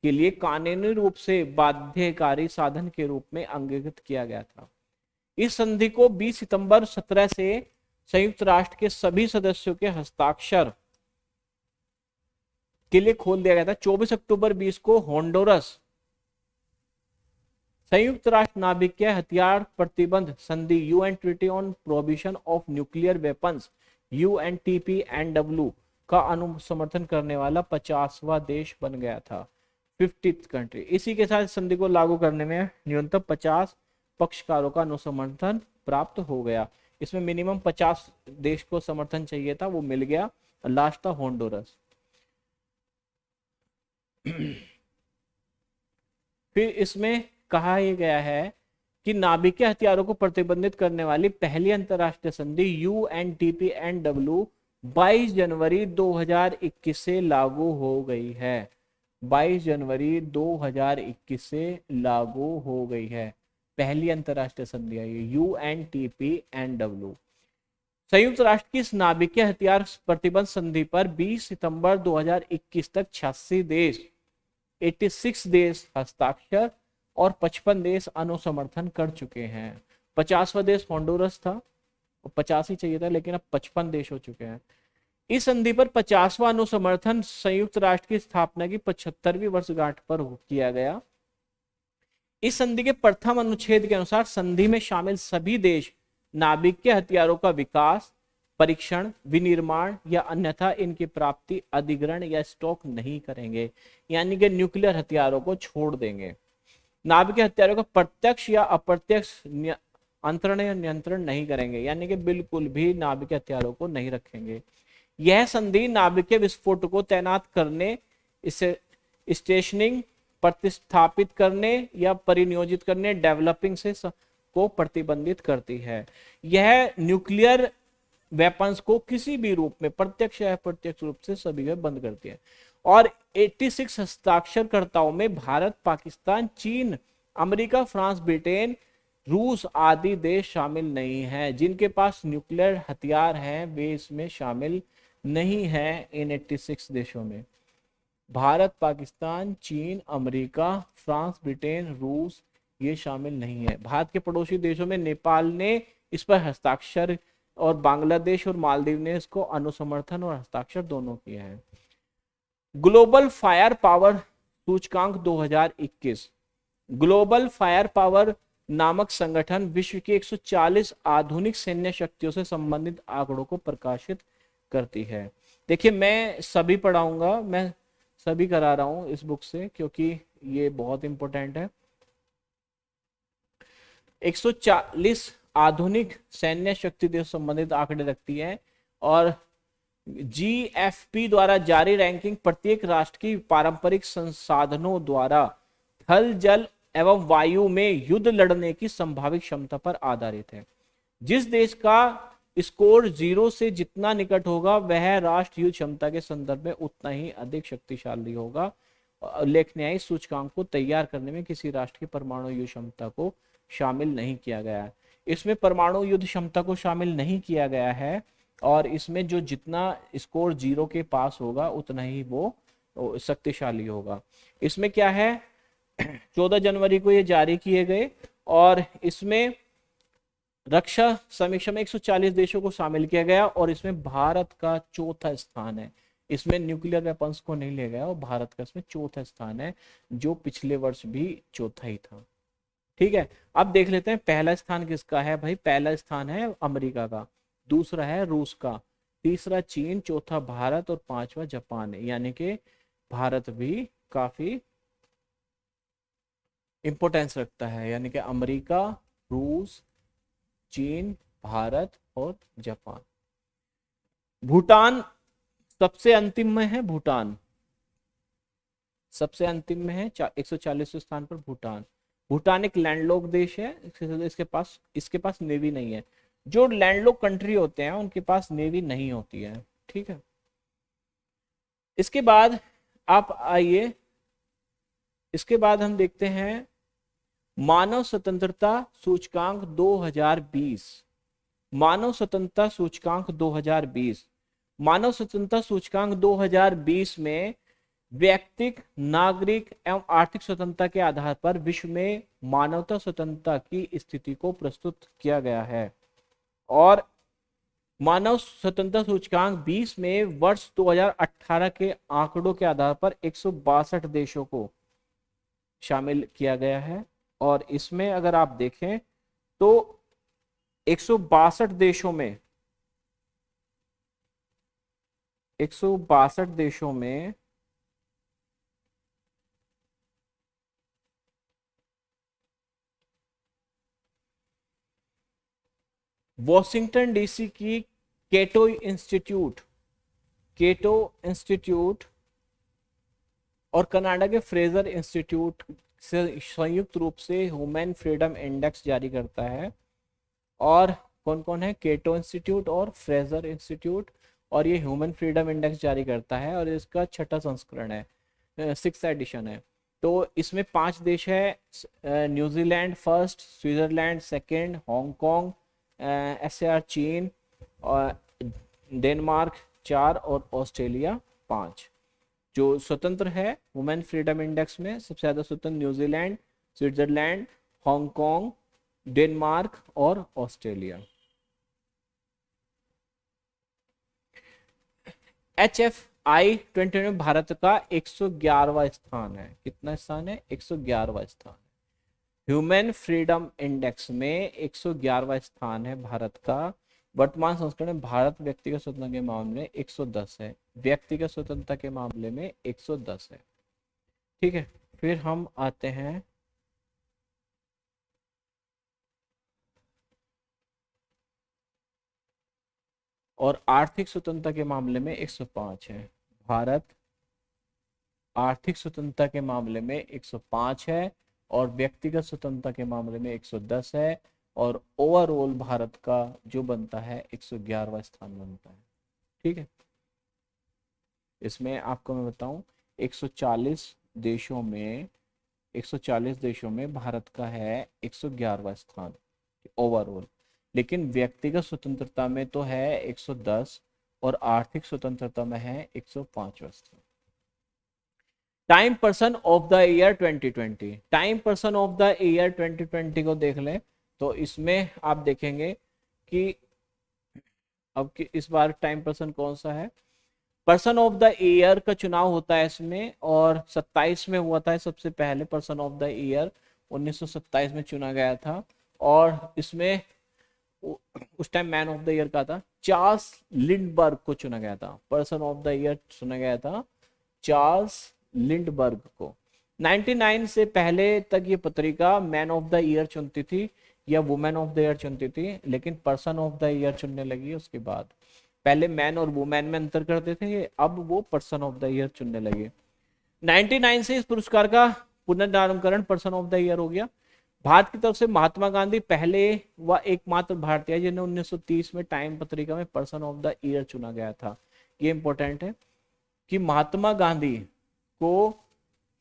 के लिए कानूनी रूप से बाध्यकारी साधन के रूप में अंगीकृत किया गया था। इस संधि को 20 सितंबर 17 से संयुक्त राष्ट्र के सभी सदस्यों के हस्ताक्षर के लिए खोल दिया गया था। 24 अक्टूबर 20 को होंडुरस संयुक्त राष्ट्र नाभिकीय हथियार प्रतिबंध संधि UN treaty on prohibition of nuclear weapons UNTPNW का अनुसमर्थन करने वाला 50वां देश बन गया था, 50th कंट्री। इसी के साथ संधि को लागू करने में न्यूनतम 50 पक्षकारों का अनुसमर्थन प्राप्त हो गया। इसमें मिनिमम 50 देश को समर्थन चाहिए था, वो मिल गया। लास्ट था होंडुरस। फिर इसमें कहा यह गया है कि नाभिकीय हथियारों को प्रतिबंधित करने वाली पहली अंतरराष्ट्रीय संधि UNTPNW 22 जनवरी 2021 से लागू हो गई है। 22 जनवरी 2021 से लागू हो गई है, पहली अंतरराष्ट्रीय संधि है ये UNTPNW। संयुक्त राष्ट्र की इस नाभिकीय हथियार प्रतिबंध संधि पर 20 सितंबर 2021 तक 86 देश हस्ताक्षर और 55 देश अनुसमर्थन कर चुके हैं। 50वां देश होंडुरस था, 50 ही चाहिए था, लेकिन अब 55 देश हो चुके हैं। इस संधि पर 50वां अनुसमर्थन संयुक्त राष्ट्र की स्थापना की 75वीं वर्षगांठ पर किया गया। इस संधि के प्रथम अनुच्छेद के अनुसार संधि में शामिल सभी देश नाभिकीय हथियारों का विकास, परीक्षण, विनिर्माण या अन्यथा इनकी प्राप्ति, अधिग्रहण या स्टॉक नहीं करेंगे, यानी कि न्यूक्लियर हथियारों को छोड़ देंगे। नाभिकीय हथियारों का प्रत्यक्ष या अप्रत्यक्ष अंतरण या नियंत्रण नहीं करेंगे, यानी कि बिल्कुल भी नाभिकीय हथियारों को नहीं रखेंगे। यह संधि नाभिकीय विस्फोट को तैनात करने, इसे स्टेशनिंग, प्रतिस्थापित करने या परिनियोजित करने, डेवलपिंग से को प्रतिबंधित करती है। यह न्यूक्लियर वेपन्स को किसी भी रूप में प्रत्यक्ष या अप्रत्यक्ष रूप से सभी में बंद करती है। और 86 हस्ताक्षरकर्ताओं में भारत, पाकिस्तान, चीन, अमेरिका, फ्रांस, ब्रिटेन, रूस आदि देश शामिल नहीं हैं। जिनके पास न्यूक्लियर हथियार हैं वे इसमें शामिल नहीं हैं। इन 86 देशों में भारत, पाकिस्तान, चीन, अमेरिका, फ्रांस, ब्रिटेन, रूस ये शामिल नहीं है। भारत के पड़ोसी देशों में नेपाल ने इस पर हस्ताक्षर और बांग्लादेश और मालदीव ने इसको अनुसमर्थन और हस्ताक्षर दोनों किए हैं। ग्लोबल फायर पावर सूचकांक 2021। ग्लोबल फायर पावर नामक संगठन विश्व की 140 आधुनिक सैन्य शक्तियों से संबंधित आंकड़ों को प्रकाशित करती है। देखिए, मैं सभी पढ़ाऊंगा, मैं सभी करा रहा हूं इस बुक से, क्योंकि ये बहुत इंपॉर्टेंट है। 140 आधुनिक सैन्य शक्ति से संबंधित आंकड़े रखती है और जीएफपी द्वारा जारी रैंकिंग प्रत्येक राष्ट्र की पारंपरिक संसाधनों द्वारा थल जल एवं वायु में युद्ध लड़ने की संभावित क्षमता पर आधारित है। जिस देश का स्कोर 0 से जितना निकट होगा वह राष्ट्र युद्ध क्षमता के संदर्भ में उतना ही अधिक शक्तिशाली होगा। उल्लेखनीय सूचकांक को तैयार करने में किसी राष्ट्र की परमाणु युद्ध क्षमता को शामिल नहीं किया गया है। इसमें परमाणु युद्ध क्षमता को शामिल नहीं किया गया है और इसमें जो जितना स्कोर 0 के पास होगा उतना ही वो शक्तिशाली होगा। इसमें क्या है 14 जनवरी को ये जारी किए गए और इसमें रक्षा समीक्षा में 140 देशों को शामिल किया गया और इसमें भारत का चौथा स्थान है। इसमें न्यूक्लियर वेपन्स को नहीं लिया गया और भारत का इसमें चौथा स्थान है, जो पिछले वर्ष भी चौथा ही था। ठीक है, अब देख लेते हैं पहला स्थान किसका है भाई। पहला स्थान है अमेरिका का, दूसरा है रूस का, तीसरा चीन, चौथा भारत और पांचवा जापान है। यानी कि भारत भी काफी इंपोर्टेंस रखता है, यानी कि अमेरिका, रूस, चीन, भारत और जापान। भूटान सबसे अंतिम में है, भूटान सबसे अंतिम में है 140वें स्थान पर भूटान। भूटान एक लैंडलॉक देश है, इसके पास नेवी नहीं है। जो लैंडलॉक कंट्री होते हैं उनके पास नेवी नहीं होती है। ठीक है, इसके बाद आप आइए, इसके बाद हम देखते हैं मानव स्वतंत्रता सूचकांक 2020। मानव स्वतंत्रता सूचकांक 2020, मानव स्वतंत्रता सूचकांक 2020 में व्यक्तिक, नागरिक एवं आर्थिक स्वतंत्रता के आधार पर विश्व में मानवता स्वतंत्रता की स्थिति को प्रस्तुत किया गया है। और मानव स्वतंत्रता सूचकांक 20 में वर्ष 2018 के आंकड़ों के आधार पर 162 देशों को शामिल किया गया है। और इसमें अगर आप देखें तो 162 देशों में 162 देशों में वॉशिंगटन डीसी की केटो इंस्टीट्यूट और कनाडा के फ्रेजर इंस्टीट्यूट से संयुक्त रूप से ह्यूमन फ्रीडम इंडेक्स जारी करता है। और कौन कौन है, केटो इंस्टीट्यूट और फ्रेजर इंस्टीट्यूट, और ये ह्यूमन फ्रीडम इंडेक्स जारी करता है और इसका 6ठा संस्करण है, 6th एडिशन है। तो इसमें 5 देश है, New Zealand first, Switzerland second, Hong Kong, SR चीन, और डेनमार्क 4 और ऑस्ट्रेलिया 5। जो स्वतंत्र है वुमेन फ्रीडम इंडेक्स में सबसे ज्यादा स्वतंत्र न्यूजीलैंड, स्विट्जरलैंड, हांगकांग, डेनमार्क और ऑस्ट्रेलिया। HFI 20 में भारत का 111वां स्थान है। कितना स्थान है, 111वां स्थान। ह्यूमन फ्रीडम इंडेक्स में 111वां स्थान है भारत का। वर्तमान संस्करण में भारत व्यक्तिगत स्वतंत्रता के मामले में 110 है, व्यक्तिगत स्वतंत्रता के मामले में 110 है। ठीक है, फिर हम आते हैं और आर्थिक स्वतंत्रता के मामले में 105 है। भारत आर्थिक स्वतंत्रता के मामले में 105 है और व्यक्तिगत स्वतंत्रता के मामले में 110 है। और ओवरऑल भारत का जो बनता है 111वां स्थान बनता है। ठीक है, इसमें आपको मैं बताऊं 140 देशों में भारत का है 111वां स्थान ओवरऑल, लेकिन व्यक्तिगत स्वतंत्रता में तो है 110 और आर्थिक स्वतंत्रता में है 105वां स्थान। Time person of the year 2020, time person of the year 2020 को देख लें तो इसमें आप देखेंगे कि अब इस बार टाइम पर्सन कौन सा है। पर्सन ऑफ द ईयर का चुनाव होता है इसमें, और 27 में हुआ था सबसे पहले पर्सन ऑफ द ईयर 1927 में चुना गया था। और इसमें उस time man of the year का था चार्ल्स लिंडबर्ग को चुना गया था। पर्सन ऑफ द ईयर चुना गया था चार्ल्स लिंडबर्ग को। 99 से पहले तक ये पत्रिका मैन ऑफ द ईयर चुनती थी या वुमेन ऑफ द ईयर चुनती थी, लेकिन पर्सन ऑफ द ईयर चुनने लगी उसके बाद। पहले मैन और वुमेन में अंतर करते थे, अब वो पर्सन ऑफ द ईयर चुनने लगे। 99 से इस पुरस्कार का पुनर्नामकरण पर्सन ऑफ द ईयर हो गया। भारत की तरफ से महात्मा गांधी पहले व एकमात्र भारतीय है जिन्हें 1930 में टाइम पत्रिका में पर्सन ऑफ द ईयर चुना गया था। ये इंपॉर्टेंट है कि महात्मा गांधी को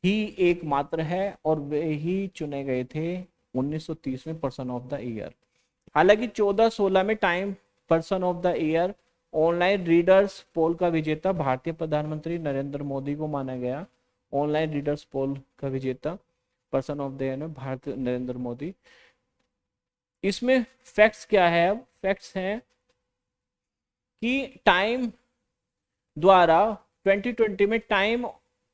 ही एकमात्र है और वे ही चुने गए थे 1930 में पर्सन ऑफ द ईयर। हालांकि 14-16 में Time person of the year online readers poll का विजेता भारतीय प्रधानमंत्री नरेंद्र मोदी को माना गया। ऑनलाइन रीडर्स पोल का विजेता पर्सन ऑफ द ईयर में भारत नरेंद्र मोदी। इसमें फैक्ट्स क्या है? अब फैक्ट्स हैं कि टाइम द्वारा 2020 में Time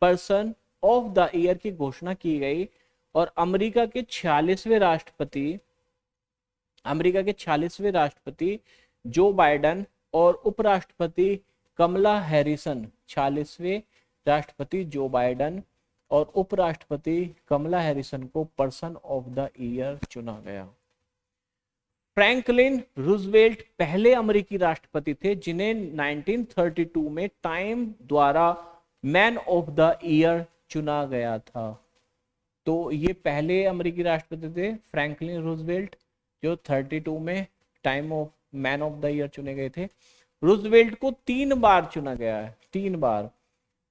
person of the year की घोषणा की गई और अमेरिका के 46वें राष्ट्रपति जो बाइडेन और उपराष्ट्रपति कमला हैरिसन, 46वें राष्ट्रपति जो बाइडेन और उपराष्ट्रपति कमला हैरिसन को पर्सन ऑफ द ईयर चुना गया। फ्रैंकलिन रूजवेल्ट पहले अमेरिकी राष्ट्रपति थे जिन्हें 1932 में टाइम द्वारा मैन ऑफ द ईयर चुना गया था। तो ये पहले अमेरिकी राष्ट्रपति थे फ्रैंकलिन रूजवेल्ट, जो 32 में time of man of the year चुने गए थे। रूजवेल्ट को 3 बार चुना गया है, 3 बार,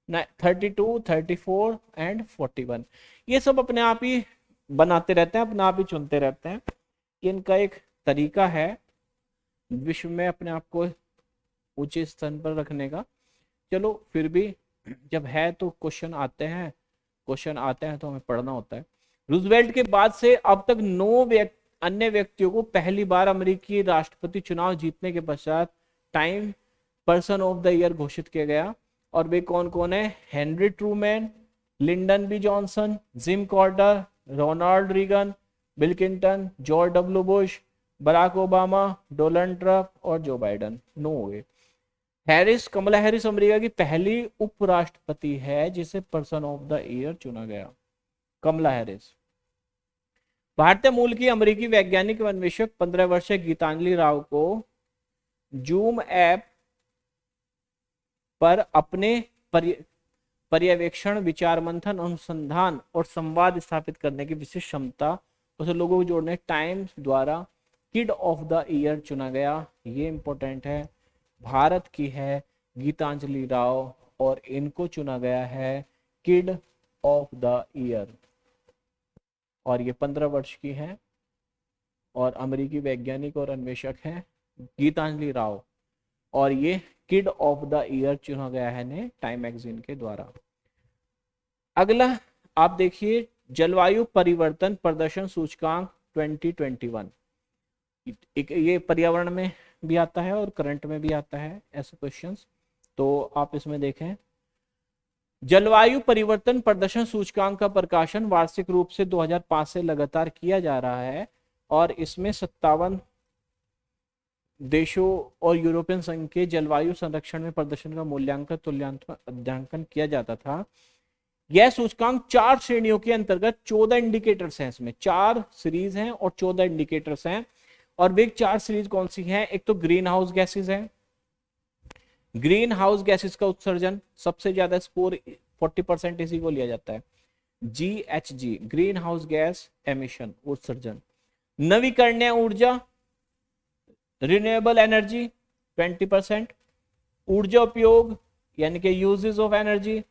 32, 34 एंड 41। ये सब अपने आप ही बनाते रहते हैं, अपने आप ही चुनते रहते हैं। इनका एक तरीका है विश्व में अपने आप को ऊंचे स्थान पर रखने का। चलो फिर भी जब है तो क्वेश्चन आते हैं तो हमें पढ़ना होता है। रूजवेल्ट के बाद से अब तक 9 अन्य व्यक्तियों को पहली बार अमेरिकी राष्ट्रपति चुनाव जीतने के पश्चात Time person of the year घोषित किया गया। और वे कौन कौन है? Henry Truman, Lyndon B Johnson, Jim Carter, Ronald Reagan, Bill Clinton, George W Bush, Barack Obama, Donald Trump और जो बाइडेन। 9 हो गए। कमला हैरिस अमेरिका की पहली उपराष्ट्रपति है जिसे पर्सन ऑफ द ईयर चुना गया, कमला हैरिस। भारतीय मूल की अमेरिकी वैज्ञानिक व अन्वेषक 15 वर्षीय गीतांजलि राव को जूम ऐप पर अपने पर्यवेक्षण, विचार मंथन, अनुसंधान और संवाद स्थापित करने की विशेष क्षमता, उसे लोगों को जोड़ने टाइम्स द्वारा किड ऑफ द ईयर चुना गया। ये इंपॉर्टेंट है, भारत की है गीतांजलि राव और इनको चुना गया है किड ऑफ द ईयर। और ये 15 वर्ष की है और अमेरिकी वैज्ञानिक और अन्वेषक हैं गीतांजलि राव, और ये किड ऑफ द ईयर चुना गया है ने टाइम मैगजीन के द्वारा। अगला आप देखिए, जलवायु परिवर्तन प्रदर्शन सूचकांक 2021। ये पर्यावरण में भी आता है और करंट में भी आता है ऐसे क्वेश्चंस, तो आप इसमें देखें। जलवायु परिवर्तन प्रदर्शन सूचकांक का प्रकाशन वार्षिक रूप से 2005 से लगातार किया जा रहा है और इसमें 57 देशों और यूरोपियन संघ के जलवायु संरक्षण में प्रदर्शन का मूल्यांकन, तुल्यांकन, अध्ययन किया जाता था। यह सूचकांक 4 श्रेणियों के अंतर्गत 14 इंडिकेटर्स हैं। इसमें 4 सीरीज हैं और 14 इंडिकेटर्स हैं। और वे 4 सीरीज कौन सी हैं? एक तो ग्रीन हाउस गैसेज है। ग्रीन हाउस गैसेज का उत्सर्जन सबसे ज्यादा स्कोर 40% इसी को लिया जाता है, GHG, green house gas emission, उत्सर्जन। नवीकरणीय ऊर्जा, रिन्यूएबल एनर्जी 20%, ऊर्जा उपयोग यानी कि यूजेस ऑफ एनर्जी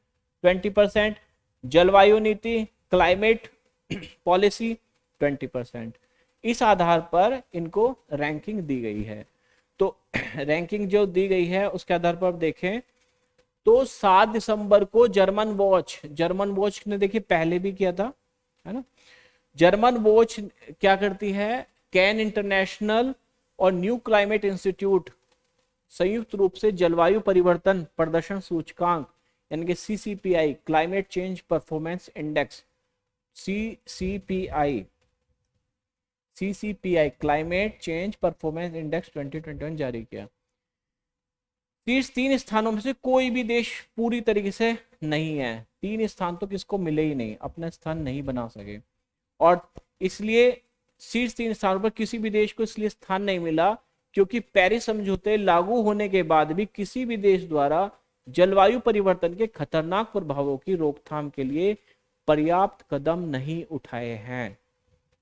20%, जलवायु नीति, क्लाइमेट पॉलिसी 20%। इस आधार पर इनको रैंकिंग दी गई है। तो रैंकिंग जो दी गई है उसके आधार पर आप देखें तो 7 दिसंबर को जर्मन वॉच ने देखिए पहले भी किया था, है ना। जर्मन वॉच क्या करती है? कैन इंटरनेशनल और न्यू क्लाइमेट इंस्टीट्यूट संयुक्त रूप से जलवायु परिवर्तन प्रदर्शन सूचकांक यानी कि CCPI, climate change performance index, CCPI climate change performance index 2021 जारी किया। शीर्ष 3 स्थानों में से कोई भी देश पूरी तरीके से नहीं है। 3 स्थान तो किसको मिले ही नहीं, अपना स्थान नहीं बना सके, और इसलिए शीर्ष 3 स्थानों पर किसी भी देश को इसलिए स्थान नहीं मिला क्योंकि पेरिस समझौते लागू होने के बाद भी किसी भी देश द्वारा जलवायु परिवर्तन के खतरनाक प्रभावों की रोकथाम के लिए पर्याप्त कदम नहीं उठाए हैं।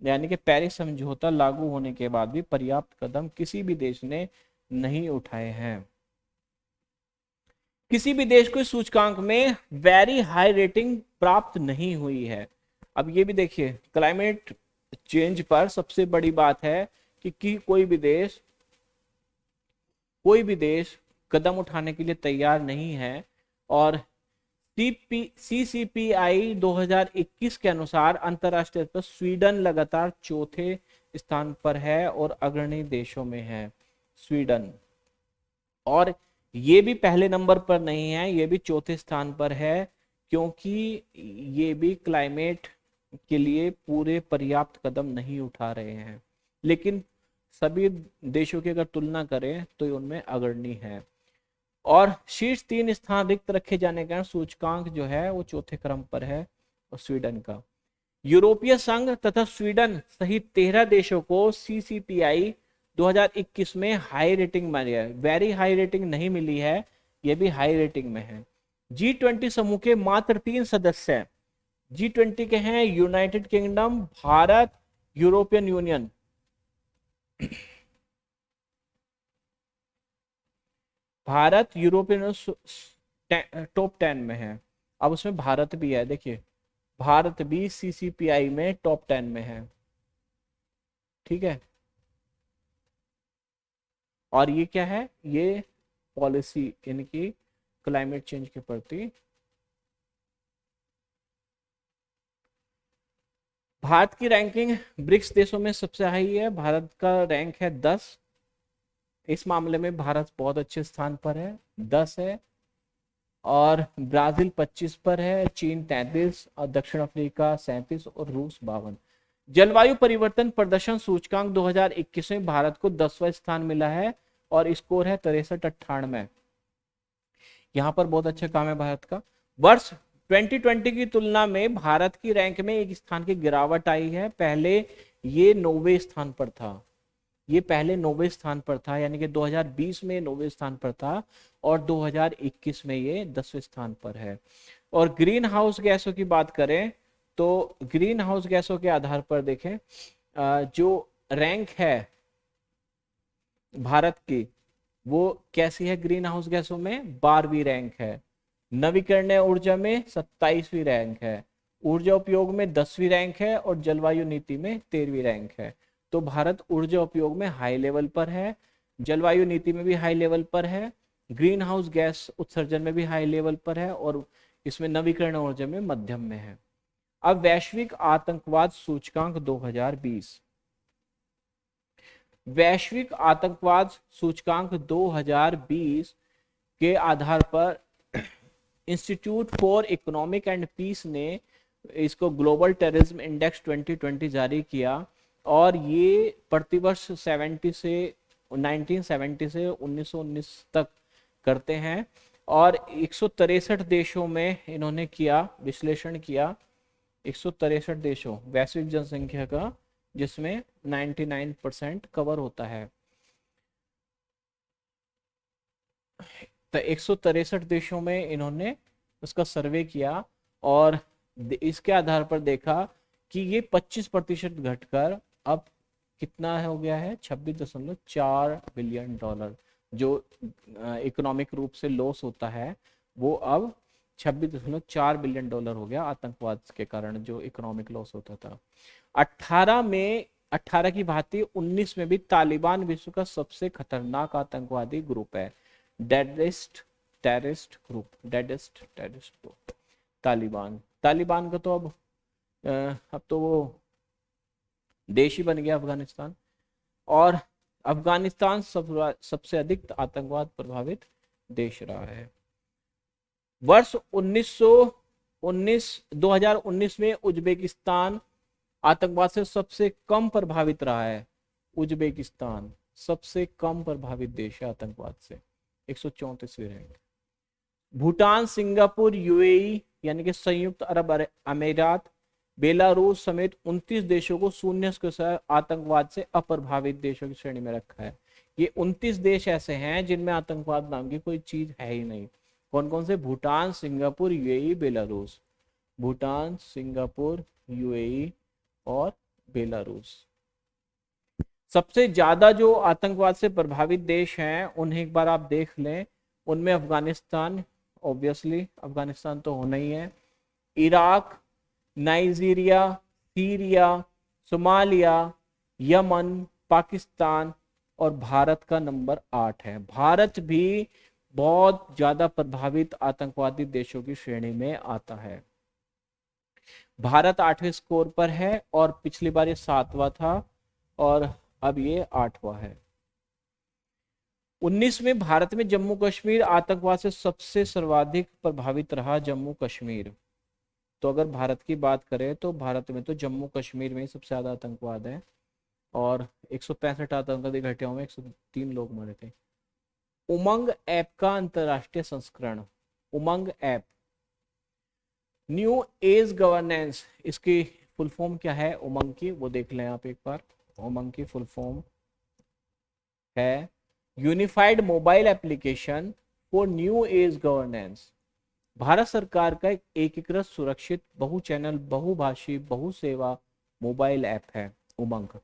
यानी कि पेरिस समझौता लागू होने के बाद भी पर्याप्त कदम किसी भी देश ने नहीं उठाए हैं। किसी भी देश को इस सूचकांक में वेरी हाई रेटिंग प्राप्त नहीं हुई है। अब ये भी देखिए, क्लाइमेट चेंज पर सबसे बड़ी बात है कि कोई भी देश कदम उठाने के लिए तैयार नहीं है। और CCPI 2021 के अनुसार अंतरराष्ट्रीय स्तर पर स्वीडन लगातार चौथे स्थान पर है और अग्रणी देशों में है स्वीडन। और ये भी पहले नंबर पर नहीं है, ये भी चौथे स्थान पर है, क्योंकि ये भी क्लाइमेट के लिए पूरे पर्याप्त कदम नहीं उठा रहे हैं। लेकिन सभी देशों की अगर तुलना करें तो ये उनमें अग्रणी है। और शीर्ष 3 स्थान रिक्त रखे जाने के कारण सूचकांक जो है वो चौथे क्रम पर है और स्वीडन का। यूरोपीय संघ तथा स्वीडन सहित 13 देशों को CCPI 2021 में हाई रेटिंग मिली है। वेरी हाई रेटिंग नहीं मिली है, ये भी हाई रेटिंग में है। G20 समूह के मात्र 3 सदस्य G20 के हैं United kingdom, Bharat, European union. Bharat European top 10 में है। अब उसमें भारत भी है, देखिए भारत भी CCPI में टॉप 10 में है। ठीक है, और ये क्या है, ये पॉलिसी यानी कि क्लाइमेट चेंज के प्रति। भारत की रैंकिंग ब्रिक्स देशों में सबसे हाई है। भारत का रैंक है 10। इस मामले में भारत बहुत अच्छे स्थान पर है, 10 है। और ब्राजील 25 पर है, चीन 33 और दक्षिण अफ्रीका 37 और रूस 52। जलवायु परिवर्तन प्रदर्शन सूचकांक 2021 में भारत को 10वां स्थान मिला है और स्कोर है 63-98। यहाँ पर बहुत अच्छा काम है भारत का। वर्ष 2020 की तुलना में भारत की रैंक में एक स्थान की गिरावट आई है। पहले ये 9वें स्थान पर था, ये पहले 9वें स्थान पर था, यानी कि 2020 में 9वें स्थान पर था और 2021 में ये 10वें स्थान पर है। और ग्रीन हाउस गैसों की बात करें तो ग्रीन हाउस गैसों के आधार पर देखें, जो रैंक है भारत की वो कैसी है, ग्रीन हाउस गैसों में 12वीं रैंक है। नवीकरणीय ऊर्जा में 27वीं रैंक है। ऊर्जा उपयोग में 10वीं रैंक है और जलवायु नीति में 13वीं रैंक है। तो भारत ऊर्जा उपयोग में हाई लेवल पर है, जलवायु नीति में भी हाई लेवल पर है, ग्रीन हाउस गैस उत्सर्जन में भी हाई लेवल पर है और इसमें नवीकरणीय ऊर्जा में मध्यम में है। अब वैश्विक आतंकवाद सूचकांक 2020। वैश्विक आतंकवाद सूचकांक 2020 के आधार पर Institute for Economic and Peace ने इसको ग्लोबल टेररिज्म इंडेक्स 2020 जारी किया और ये प्रतिवर्ष 1970 से 1919 तक करते हैं और 163 देशों में इन्होंने किया, विश्लेषण किया। 163 देशों, वैश्विक जनसंख्या का, जिसमें 99% कवर होता है। तो 163 देशों में इन्होंने उसका सर्वे किया और इसके आधार पर देखा कि ये 25% घटकर अब कितना हो गया है, 26.4 बिलियन डॉलर। जो इकोनॉमिक रूप से लॉस होता है वो अब 26.4 बिलियन डॉलर हो गया आतंकवाद के कारण, जो इकोनॉमिक लॉस होता था। 18 की भांति 19 में भी तालिबान विश्व का सबसे खतरनाक आतंकवादी ग्रुप है। डेडेस्ट टेररिस्ट ग्रुप तालिबान का तो अब तो वो देश ही बन गया अफगानिस्तान। और अफगानिस्तान सबसे अधिक आतंकवाद प्रभावित देश रहा है। वर्ष 2019 में उज्बेकिस्तान आतंकवाद से सबसे कम प्रभावित रहा है। उज्बेकिस्तान सबसे कम प्रभावित देश है आतंकवाद से, 134वीं रैंक। भूटान, सिंगापुर, यूएई यानी कि संयुक्त अरब अमीरात, बेलारूस समेत 29 देशों को शून्य के साथ आतंकवाद से अप्रभावित देशों की श्रेणी में रखा है। ये 29 देश ऐसे हैं जिनमें आतंकवाद नाम की कोई चीज है ही नहीं। कौन कौन से? Bhutan, Singapore, UAE, Belarus. Bhutan, Singapore, UAE और बेलारूस। सबसे ज्यादा जो आतंकवाद से प्रभावित देश हैं उन्हें एक बार आप देख लें। उनमें अफगानिस्तान, ऑब्वियसली अफगानिस्तान तो होना ही है, Iraq, Nigeria, Syria, Somalia, Yemen, Pakistan और भारत का नंबर 8 है। भारत भी बहुत ज्यादा प्रभावित आतंकवादी देशों की श्रेणी में आता है। भारत 8वें स्कोर पर है और पिछली बार ये 7वां था और अब ये 8वां है। 19 में भारत में जम्मू कश्मीर आतंकवाद से सबसे सर्वाधिक प्रभावित रहा। जम्मू कश्मीर, तो अगर भारत की बात करें तो भारत में तो जम्मू कश्मीर में सबसे ज्यादा आतंकवाद है और 165 आतंकवादी घटनाओं में 103 लोग मरे थे। उमंग ऐप का अंतरराष्ट्रीय संस्करण। उमंग ऐप, न्यू एज गवर्नेंस, इसकी फुल फॉर्म क्या है उमंग की, वो देख लें आप एक बार। उमंग की फुल फॉर्म है unified mobile application for new age governance. Bharat सरकार का एक एकीकृत, सुरक्षित, बहु चैनल, बहुभाषी, बहुसेवा मोबाइल ऐप है उमंग।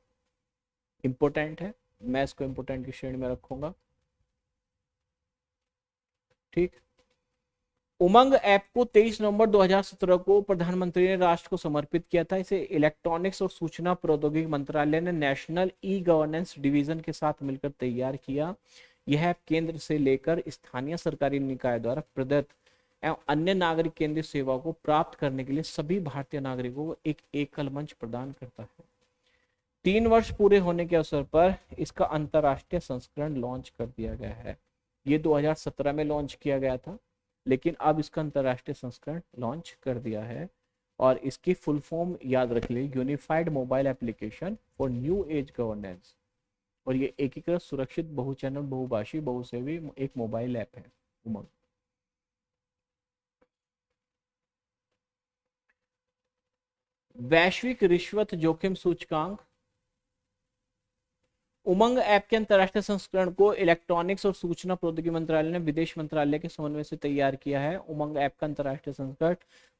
इंपोर्टेंट है, मैं इसको इंपोर्टेंट की श्रेणी में रखूंगा। ठीक, उमंग ऐप को 23 नवंबर 2017 को प्रधानमंत्री ने राष्ट्र को समर्पित किया था। इसे इलेक्ट्रॉनिक्स और सूचना प्रौद्योगिकी मंत्रालय ने नेशनल ई गवर्नेंस डिवीजन के साथ मिलकर तैयार किया। यह ऐप केंद्र से लेकर स्थानीय सरकारी निकाय द्वारा प्रदत्त एवं अन्य नागरिक केंद्रीय सेवा को प्राप्त करने के लिए सभी भारतीय नागरिकों को एक एकल मंच प्रदान करता है। 3 वर्ष पूरे होने के अवसर पर इसका अंतरराष्ट्रीय संस्करण लॉन्च कर दिया गया है। ये 2017 में लॉन्च किया गया था, लेकिन अब इसका अंतरराष्ट्रीय संस्करण लॉन्च कर दिया है और इसकी फुल फॉर्म याद रख लीजिए, unified mobile application for new age governance. और ये एकीकृत, सुरक्षित, बहुचैनल, बहुभाषी, बहुसेवी एक मोबाइल ऐप है उमंग। वैश्विक रिश्वत जोखिम सूचकांक। उमंग ऐप के अंतरराष्ट्रीय संस्करण को इलेक्ट्रॉनिक्स और सूचना प्रौद्योगिकी मंत्रालय ने विदेश मंत्रालय के समन्वय से तैयार किया है। उमंग ऐप का अंतरराष्ट्रीय संस्करण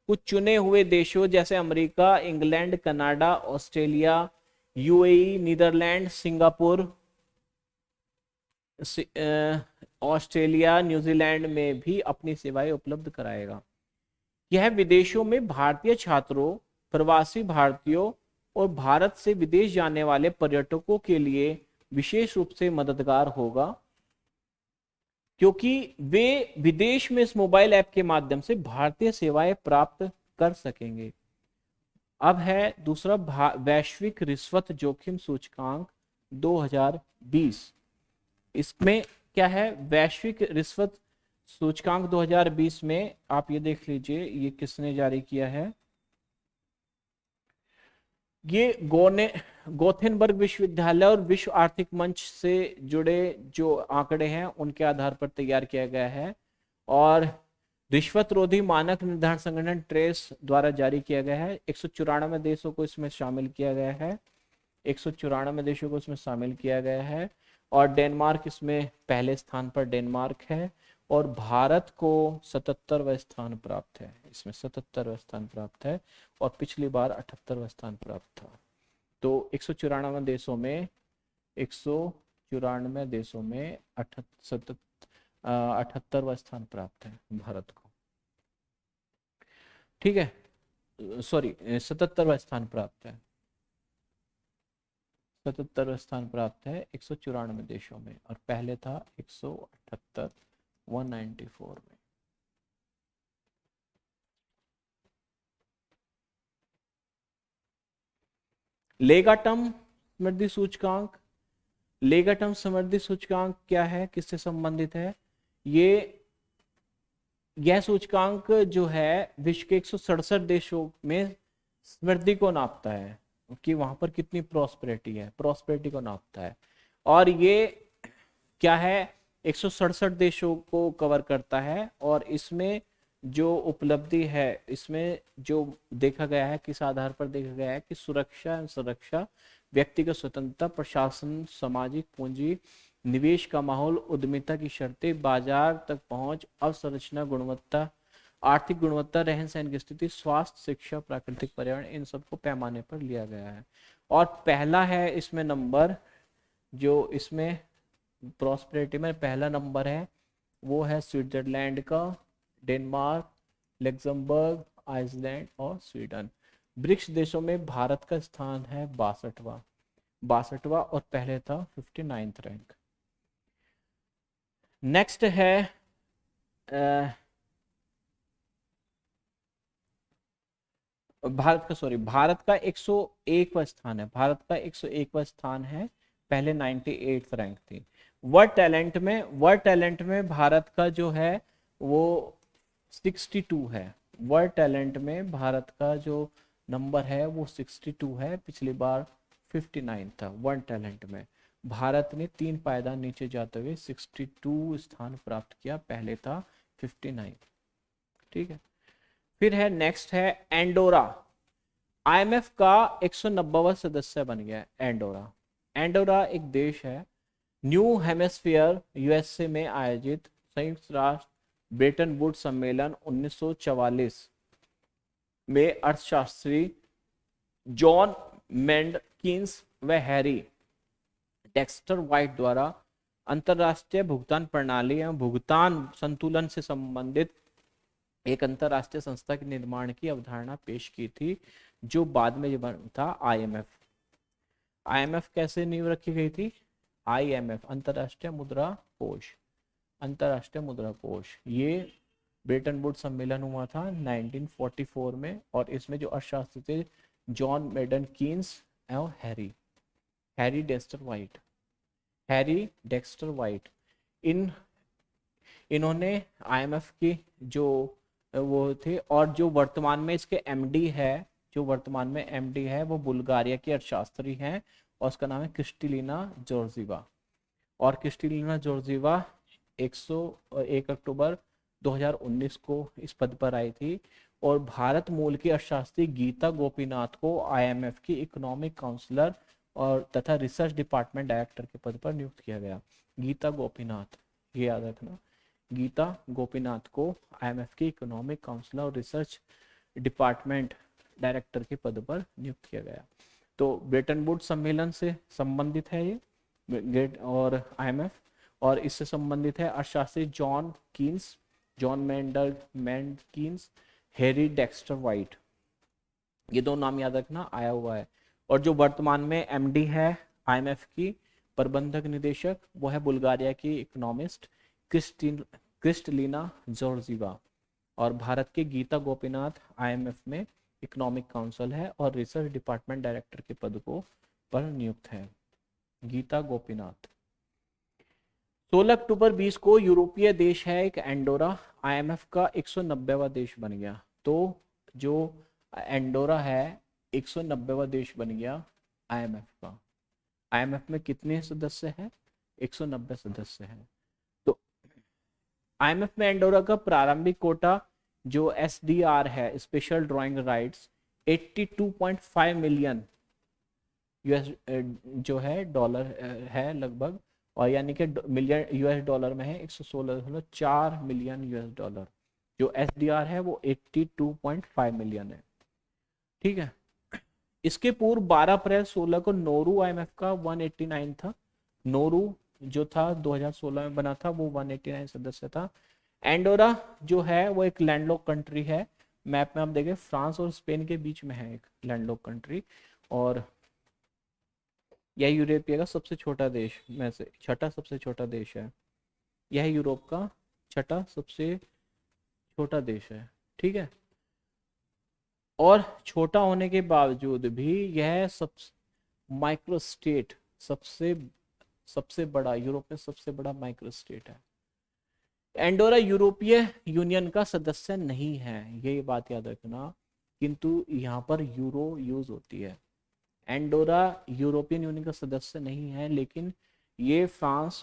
कुछ चुने हुए देशों जैसे America, England, Canada, Australia, UAE, Netherland, Singapore, Australia, New Zealand में भी अपनी सेवाएं उपलब्ध कराएगा। यह विदेशों में भारतीय छात्रों, प्रवासी भारतीयों और भारत से विदेश जाने वाले पर्यटकों के लिए विशेष रूप से मददगार होगा, क्योंकि वे विदेश में इस मोबाइल ऐप के माध्यम से भारतीय सेवाएं प्राप्त कर सकेंगे। अब है दूसरा वैश्विक रिश्वत जोखिम सूचकांक 2020। इसमें क्या है? वैश्विक रिश्वत सूचकांक 2020 में आप ये देख लीजिए, ये किसने जारी किया है? ये गोथेनबर्ग विश्वविद्यालय और विश्व आर्थिक मंच से जुड़े जो आंकड़े हैं उनके आधार पर तैयार किया गया है और रिश्वत रोधी मानक निर्धारण संगठन ट्रेस द्वारा जारी किया गया है। 194 देशों को इसमें शामिल किया गया है। 194 देशों को इसमें शामिल किया गया है और डेनमार्क इसमें पहले स्थान पर डेनमार्क है और भारत को 77वां स्थान प्राप्त है। इसमें 77वां स्थान प्राप्त है और पिछली बार 78वां स्थान प्राप्त था। तो 194 देशों में 78वां स्थान प्राप्त है भारत को। ठीक है, सॉरी 77वां स्थान प्राप्त है। 77वां स्थान प्राप्त है 194 देशों में और पहले था 194 में। लेगाटम समृद्धि सूचकांक। लेगाटम समृद्धि सूचकांक क्या है, किससे संबंधित है? यह सूचकांक जो है विश्व के 167 देशों में समृद्धि को नापता है कि वहां पर कितनी प्रॉस्पेरिटी है, प्रॉस्पेरिटी को नापता है। और ये क्या है? 167 देशों को कवर करता है और इसमें जो उपलब्धि है, इसमें जो देखा गया है, किस आधार पर देखा गया है कि सुरक्षा एवं संरक्षा, व्यक्तिगत स्वतंत्रता, प्रशासन, सामाजिक पूंजी, निवेश का माहौल, उद्यमिता की शर्तें, बाजार तक पहुंच, अवसंरचना, गुणवत्ता, आर्थिक गुणवत्ता, रहन सहन की स्थिति, स्वास्थ्य, शिक्षा, प्राकृतिक पर्यावरण, इन सबको पैमाने पर लिया गया है। और पहला है इसमें नंबर, जो इसमें प्रॉस्पेरिटी में पहला नंबर है वो है स्विट्जरलैंड का, डेनमार्क, लग्जमबर्ग, आइसलैंड और स्वीडन। ब्रिक्स देशों में भारत का स्थान है 62वां और पहले था 59th रैंक। नेक्स्ट है भारत का 101वां स्थान है, भारत का 101वां स्थान है, पहले 98th रैंक थी। वर्ल्ड टैलेंट में भारत का जो है वो 62 है। वर्ल्ड टैलेंट में भारत का जो नंबर है वो 62 है, पिछली बार 59 था। वर्ल्ड टैलेंट में भारत ने 3 पायदान नीचे जाते हुए 62 स्थान प्राप्त किया, पहले था 59। ठीक है, फिर है नेक्स्ट है एंडोरा। आईएमएफ का 190वां सदस्य बन गया एंडोरा। एंडोरा एक देश है। न्यू हेमिस्फीयर यूएसए में आयोजित संयुक्त राष्ट्र ब्रेटन वुड्स सम्मेलन 1944 में अर्थशास्त्री जॉन मेंडकिंस व हैरी डेक्स्टर व्हाइट द्वारा अंतरराष्ट्रीय भुगतान प्रणाली एवं भुगतान संतुलन से संबंधित एक अंतरराष्ट्रीय संस्था के निर्माण की अवधारणा पेश की थी, जो बाद में बना था आईएमएफ। आईएमएफ कैसे नींव रखी गई थी? आईएमएफ अंतरराष्ट्रीय मुद्रा कोष, अंतरराष्ट्रीय मुद्रा कोष, ये ब्रेटन वुड्स सम्मेलन हुआ था 1944 में, और इसमें जो अर्थशास्त्री थे जॉन मेडन कीन्स एवं हैरी डेक्स्टर वाइट, इन्होंने आईएमएफ की जो वो थे, और जो वर्तमान में इसके एमडी है वो बुल्गारिया की अर्थशास्त्री हैं, और उसका नाम है क्रिस्टलिना जॉर्जीवा। और क्रिस्टलिना जॉर्जीवा 101 अक्टूबर 2019 को इस पद पर आई थी। और भारत मूल की अर्थशास्त्री गीता गोपीनाथ को आईएमएफ की इकोनॉमिक काउंसलर और तथा रिसर्च डिपार्टमेंट डायरेक्टर के पद पर नियुक्त किया गया। गीता गोपीनाथ, ये याद रखना, गीता गोपीनाथ को आईएमएफ की इकोनॉमिक काउंसलर और रिसर्च डिपार्टमेंट डायरेक्टर के पद पर नियुक्त किया गया। तो ब्रेटन वुड्स सम्मेलन से संबंधित है ये ग्रेट और आईएमएफ, और इससे संबंधित है अर्थशास्त्री जॉन मेंडकिंस, हैरी डेक्स्टर वाइट, ये दो नाम याद रखना, आया हुआ है। और जो वर्तमान में एमडी है आईएमएफ की प्रबंधक निदेशक, वो है बुल्गारिया की इकोनॉमिस्ट क्रिस्टलिना जॉर्जीवा। और भारत के गीता गोपीनाथ आईएमएफ में इकोनॉमिक काउंसिल है और रिसर्च डिपार्टमेंट डायरेक्टर के पद को पर नियुक्त है गीता गोपीनाथ। 16 अक्टूबर 20 को यूरोपीय देश है एक एंडोरा, आईएमएफ का 190वां देश बन गया। तो जो एंडोरा है 190वां देश बन गया आईएमएफ का। आईएमएफ में कितने सदस्य हैं? 190 सदस्य हैं। तो आईएमएफ में एंडोरा का प्रारंभिक कोटा जो एसडीआर है, special drawing rights, 82.5 million US जो है डॉलर है लगभग, और यानी कि मिलियन यूएस डॉलर में है 116.4 मिलियन यूएस डॉलर। जो एसडीआर है वो 82.5 मिलियन है। ठीक है, इसके पूर्व 12 अप्रैल 16 को नोरू आईएमएफ का 189 था। नोरू जो था 2016 में बना था, वो 189 सदस्य था। एंडोरा जो है वो एक लैंडलॉक कंट्री है। मैप में हम देखें फ्रांस और स्पेन के बीच में है एक लैंडलॉक कंट्री, और यह यूरोपीय का सबसे छोटा देश में से छठा सबसे छोटा देश है। यह यूरोप का छठा सबसे छोटा देश है। ठीक है, और छोटा होने के बावजूद भी यह माइक्रो स्टेट सबसे बड़ा, यूरोप में सबसे बड़ा माइक्रो स्टेट है। एंडोरा यूरोपीय यूनियन का सदस्य नहीं है, ये बात याद रखना, किंतु यहाँ पर यूरो यूज होती है। एंडोरा यूरोपियन यूनियन का सदस्य नहीं है, लेकिन ये फ्रांस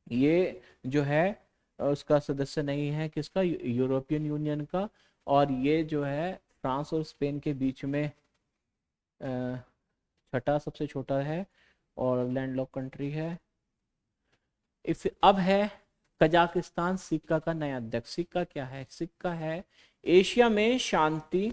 ये जो है उसका सदस्य नहीं है, किसका? यूरोपियन यूनियन का। और ये जो है फ्रांस और स्पेन के बीच में छठा सबसे छोटा है और लैंडलॉक कंट्री है। इफ अब है कजाकिस्तान सिक्का का नया अध्यक्ष। सिक्का क्या है? सिक्का है एशिया में शांति,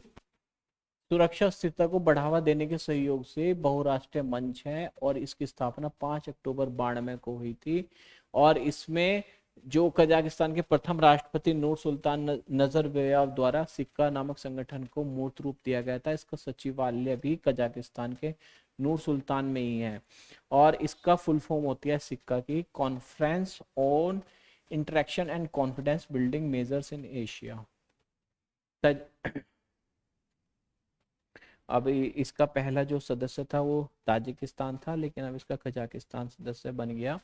सुरक्षा, स्थिरता को बढ़ावा देने के सहयोग से बहुराष्ट्रीय मंच है और इसकी स्थापना 5 अक्टूबर 92 को हुई थी। और इसमें जो कजाकिस्तान के प्रथम राष्ट्रपति नूर सुल्तान नजरबेयव द्वारा सिक्का नामक संगठन को मूर्त रूप दिया गया था। इसका सचिवालय भी कजाकिस्तान के नूर सुल्तान में ही है। और इसका फुल फॉर्म होती है सिक्का की conference on interaction and confidence building measures in Asia. अब इसका पहला जो सदस्य था वो ताजिकिस्तान था, लेकिन अब इसका कजाकिस्तान सदस्य बन गया।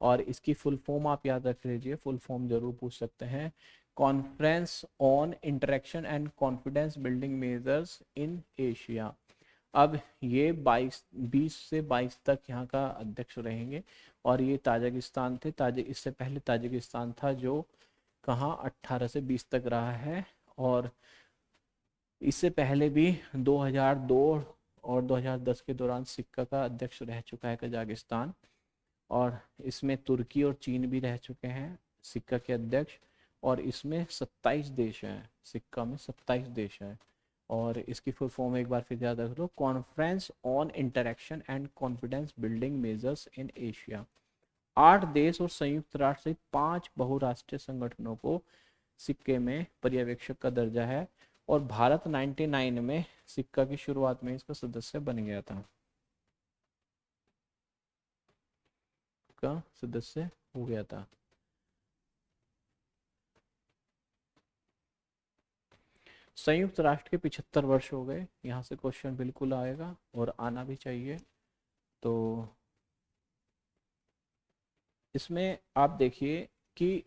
और इसकी फुल फॉर्म आप याद रख लीजिए, फुल फॉर्म जरूर पूछ सकते हैं, conference on interaction and confidence building measures in Asia. अब ये 20 से 22 तक यहाँ का अध्यक्ष रहेंगे। और ये ताजिकिस्तान थे, इससे पहले ताजिकिस्तान था जो कहाँ 18 से 20 तक रहा है। और इससे पहले भी 2002 और 2010 के दौरान सिक्का का अध्यक्ष रह चुका है कजाकिस्तान। और इसमें तुर्की और चीन भी रह चुके हैं सिक्का के अध्यक्ष। और इसमें 27 देश हैं, सिक्का में 27 देश हैं। और इसकी फुल फॉर्म एक बार फिर याद रख लो, conference on interaction and confidence building measures in Asia. 8 देश और संयुक्त राष्ट्र सहित 5 बहुराष्ट्रीय संगठनों को सिक्के में पर्यवेक्षक का दर्जा है। और भारत 99 में सिक्का की शुरुआत में इसका सदस्य बन गया था, का सदस्य हो गया था। संयुक्त राष्ट्र के 75 वर्ष हो गए। यहाँ से क्वेश्चन बिल्कुल आएगा और आना भी चाहिए। तो इसमें आप देखिए कि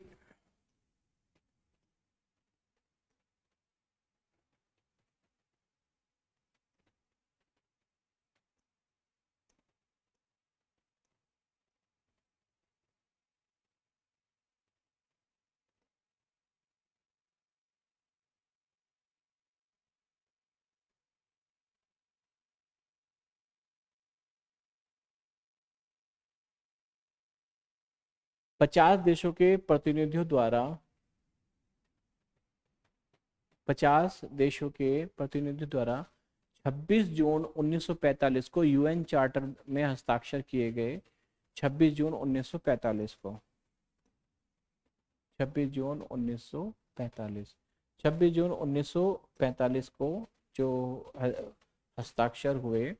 50 देशों के प्रतिनिधियों द्वारा 50 देशों के प्रतिनिधियों द्वारा 26 जून 1945 को यूएन चार्टर में हस्ताक्षर किए गए। 26 जून 1945 को 26 जून 1945 26 जून 1945 को जो हस्ताक्षर हुए,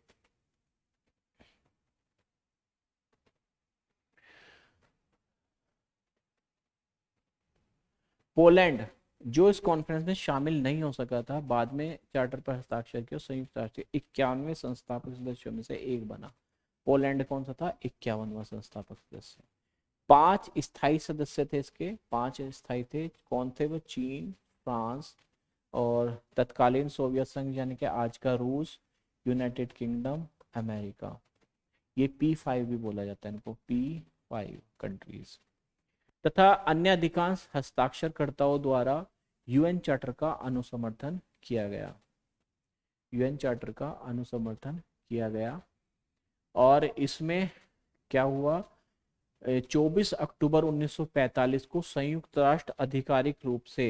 पोलैंड जो इस कॉन्फ्रेंस में शामिल नहीं हो सका था, बाद में चार्टर पर हस्ताक्षर किया, संयुक्त राष्ट्र के 51वें संस्थापक सदस्यों में से एक बना। पोलैंड कौन सा था? 51वां संस्थापक सदस्य। 5 स्थायी सदस्य थे इसके, 5 स्थायी थे। कौन थे वो? चीन, फ्रांस और तत्कालीन सोवियत संघ यानी कि आज का रूस, यूनाइटेड किंगडम, अमेरिका। ये P5 भी बोला जाता है इनको, P5 कंट्रीज। तथा अन्य अधिकांश हस्ताक्षरकर्ताओं द्वारा यूएन चार्टर का अनुसमर्थन किया गया। यूएन चार्टर का अनुसमर्थन किया गया। और इसमें क्या हुआ? 24 अक्टूबर 1945 को संयुक्त राष्ट्र आधिकारिक रूप से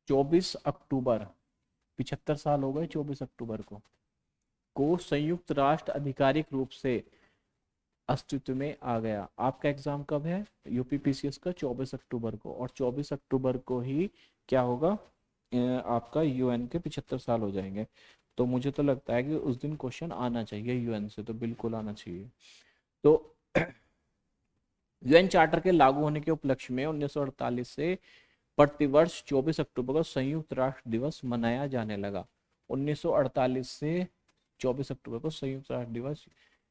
24 अक्टूबर 75 साल हो गए 24 अक्टूबर को संयुक्त राष्ट्र आधिकारिक रूप से अस्तित्व में आ गया। आपका एग्जाम कब है? यूपीपीसीएस का 24 अक्टूबर को। और 24 अक्टूबर को ही क्या होगा? आपका यूएन के 75 साल हो जाएंगे। तो मुझे तो लगता है कि उस दिन क्वेश्चन आना चाहिए यूएन से, तो बिल्कुल आना चाहिए। तो यूएन चार्टर के लागू होने के उपलक्ष्य में 1948 से प्रतिवर्ष 24 अक्टूबर को संयुक्त राष्ट्र दिवस मनाया जाने लगा। 1948 से 24 अक्टूबर को संयुक्त राष्ट्र दिवस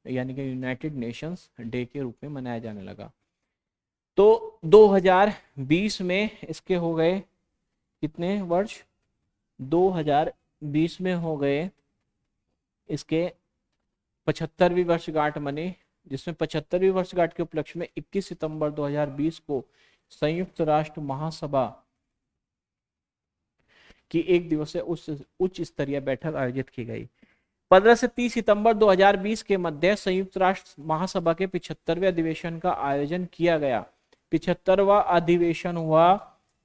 यानी कि यूनाइटेड नेशंस डे के रूप में मनाया जाने लगा। तो 2020 में इसके हो गए कितने वर्ष? 2020 में हो गए इसके 75वीं वर्षगांठ मनी, जिसमें 75वीं वर्षगांठ के उपलक्ष्य में 21 सितंबर 2020 को संयुक्त राष्ट्र महासभा की एक दिवसीय उच्च स्तरीय बैठक आयोजित की गई। 15 से 30 सितंबर 2020 के मध्य संयुक्त राष्ट्र महासभा के 75वें अधिवेशन का आयोजन किया गया। 75वां अधिवेशन हुआ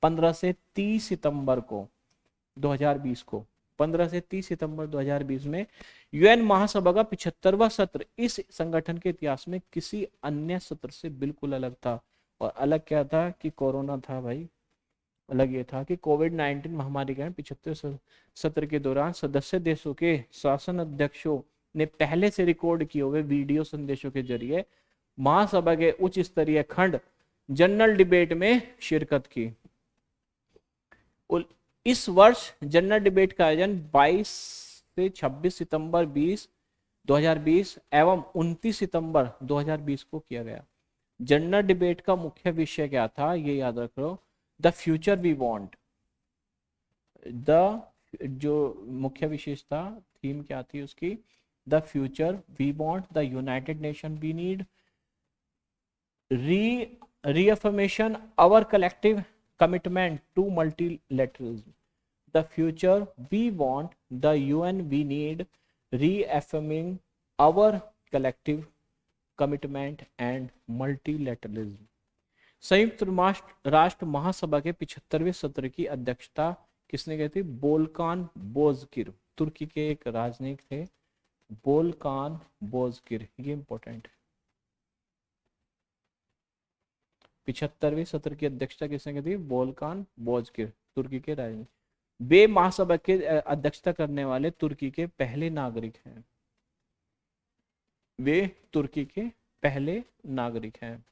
15 से 30 सितंबर को 2020 को। 15 से 30 सितंबर 2020 में यूएन महासभा का 75वां सत्र इस संगठन के इतिहास में किसी अन्य सत्र से बिल्कुल अलग था। और अलग क्या था कि कोरोना था भाई। अलग ये था कि कोविड-19 महामारी के 75वें सत्र के दौरान सदस्य देशों के शासन अध्यक्षों ने पहले से रिकॉर्ड किए हुए वीडियो संदेशों के जरिए महासभा के उच्च स्तरीय खंड जनरल डिबेट में शिरकत की। इस वर्ष जनरल डिबेट का आयोजन 22 से 26 सितंबर 2020 एवं 29 सितंबर 2020 को किया गया। जनरल डिबेट का मुख्य विषय क्या था, ये याद रख लो, द फ्यूचर वी वांट। जो मुख्य विशेषता थीम क्या थी उसकी, the future we want, the United Nation we need, reaffirmation our collective commitment to multilateralism. The future we want, the UN we need, reaffirming our collective commitment and multilateralism. संयुक्त राष्ट्र महासभा के 75वें सत्र की अध्यक्षता किसने की थी? बोल्कान बोजकिर, तुर्की के एक राजनयिक थे, बोल्कान बोजकिर, ये इंपॉर्टेंट है। 75वें सत्र की अध्यक्षता किसने की थी? बोल्कान बोजकिर, तुर्की के राजनयिक। वे महासभा के अध्यक्षता करने वाले तुर्की के पहले नागरिक हैं। वे तुर्की के पहले नागरिक हैं।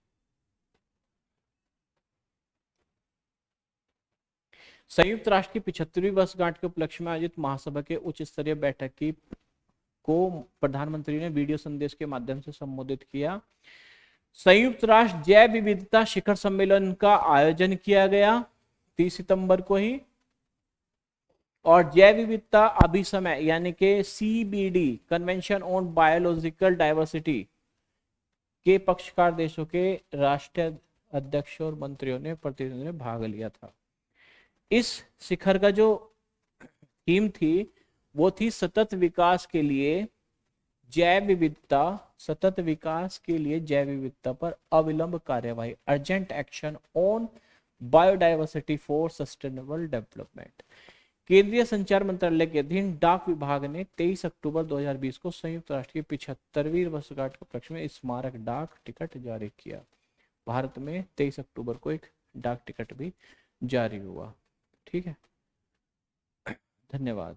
संयुक्त राष्ट्र की 75वीं वर्षगांठ के उपलक्ष्य में आयोजित महासभा के उच्च स्तरीय बैठक को प्रधानमंत्री ने वीडियो संदेश के माध्यम से संबोधित किया। संयुक्त राष्ट्र जैव विविधता शिखर सम्मेलन का आयोजन किया गया 30 सितंबर को ही, और जैव विविधता अभिसमय यानी कि CBD convention on biological diversity के पक्षकार देशों के राष्ट्रीय अध्यक्ष और मंत्रियों ने, प्रतिनिधियों ने भाग लिया था। इस शिखर का जो थीम थी वो थी सतत विकास के लिए जैव विविधता, सतत विकास के लिए जैव विविधता पर अविलंब कार्यवाही, urgent action on biodiversity for sustainable development. केंद्रीय संचार मंत्रालय के अधीन डाक विभाग ने 23 अक्टूबर 2020 को संयुक्त राष्ट्र की 75वीं वर्षगांठ के उपलक्ष्य में स्मारक डाक टिकट जारी किया। भारत में 23 अक्टूबर को एक डाक टिकट भी जारी हुआ। ठीक है, धन्यवाद।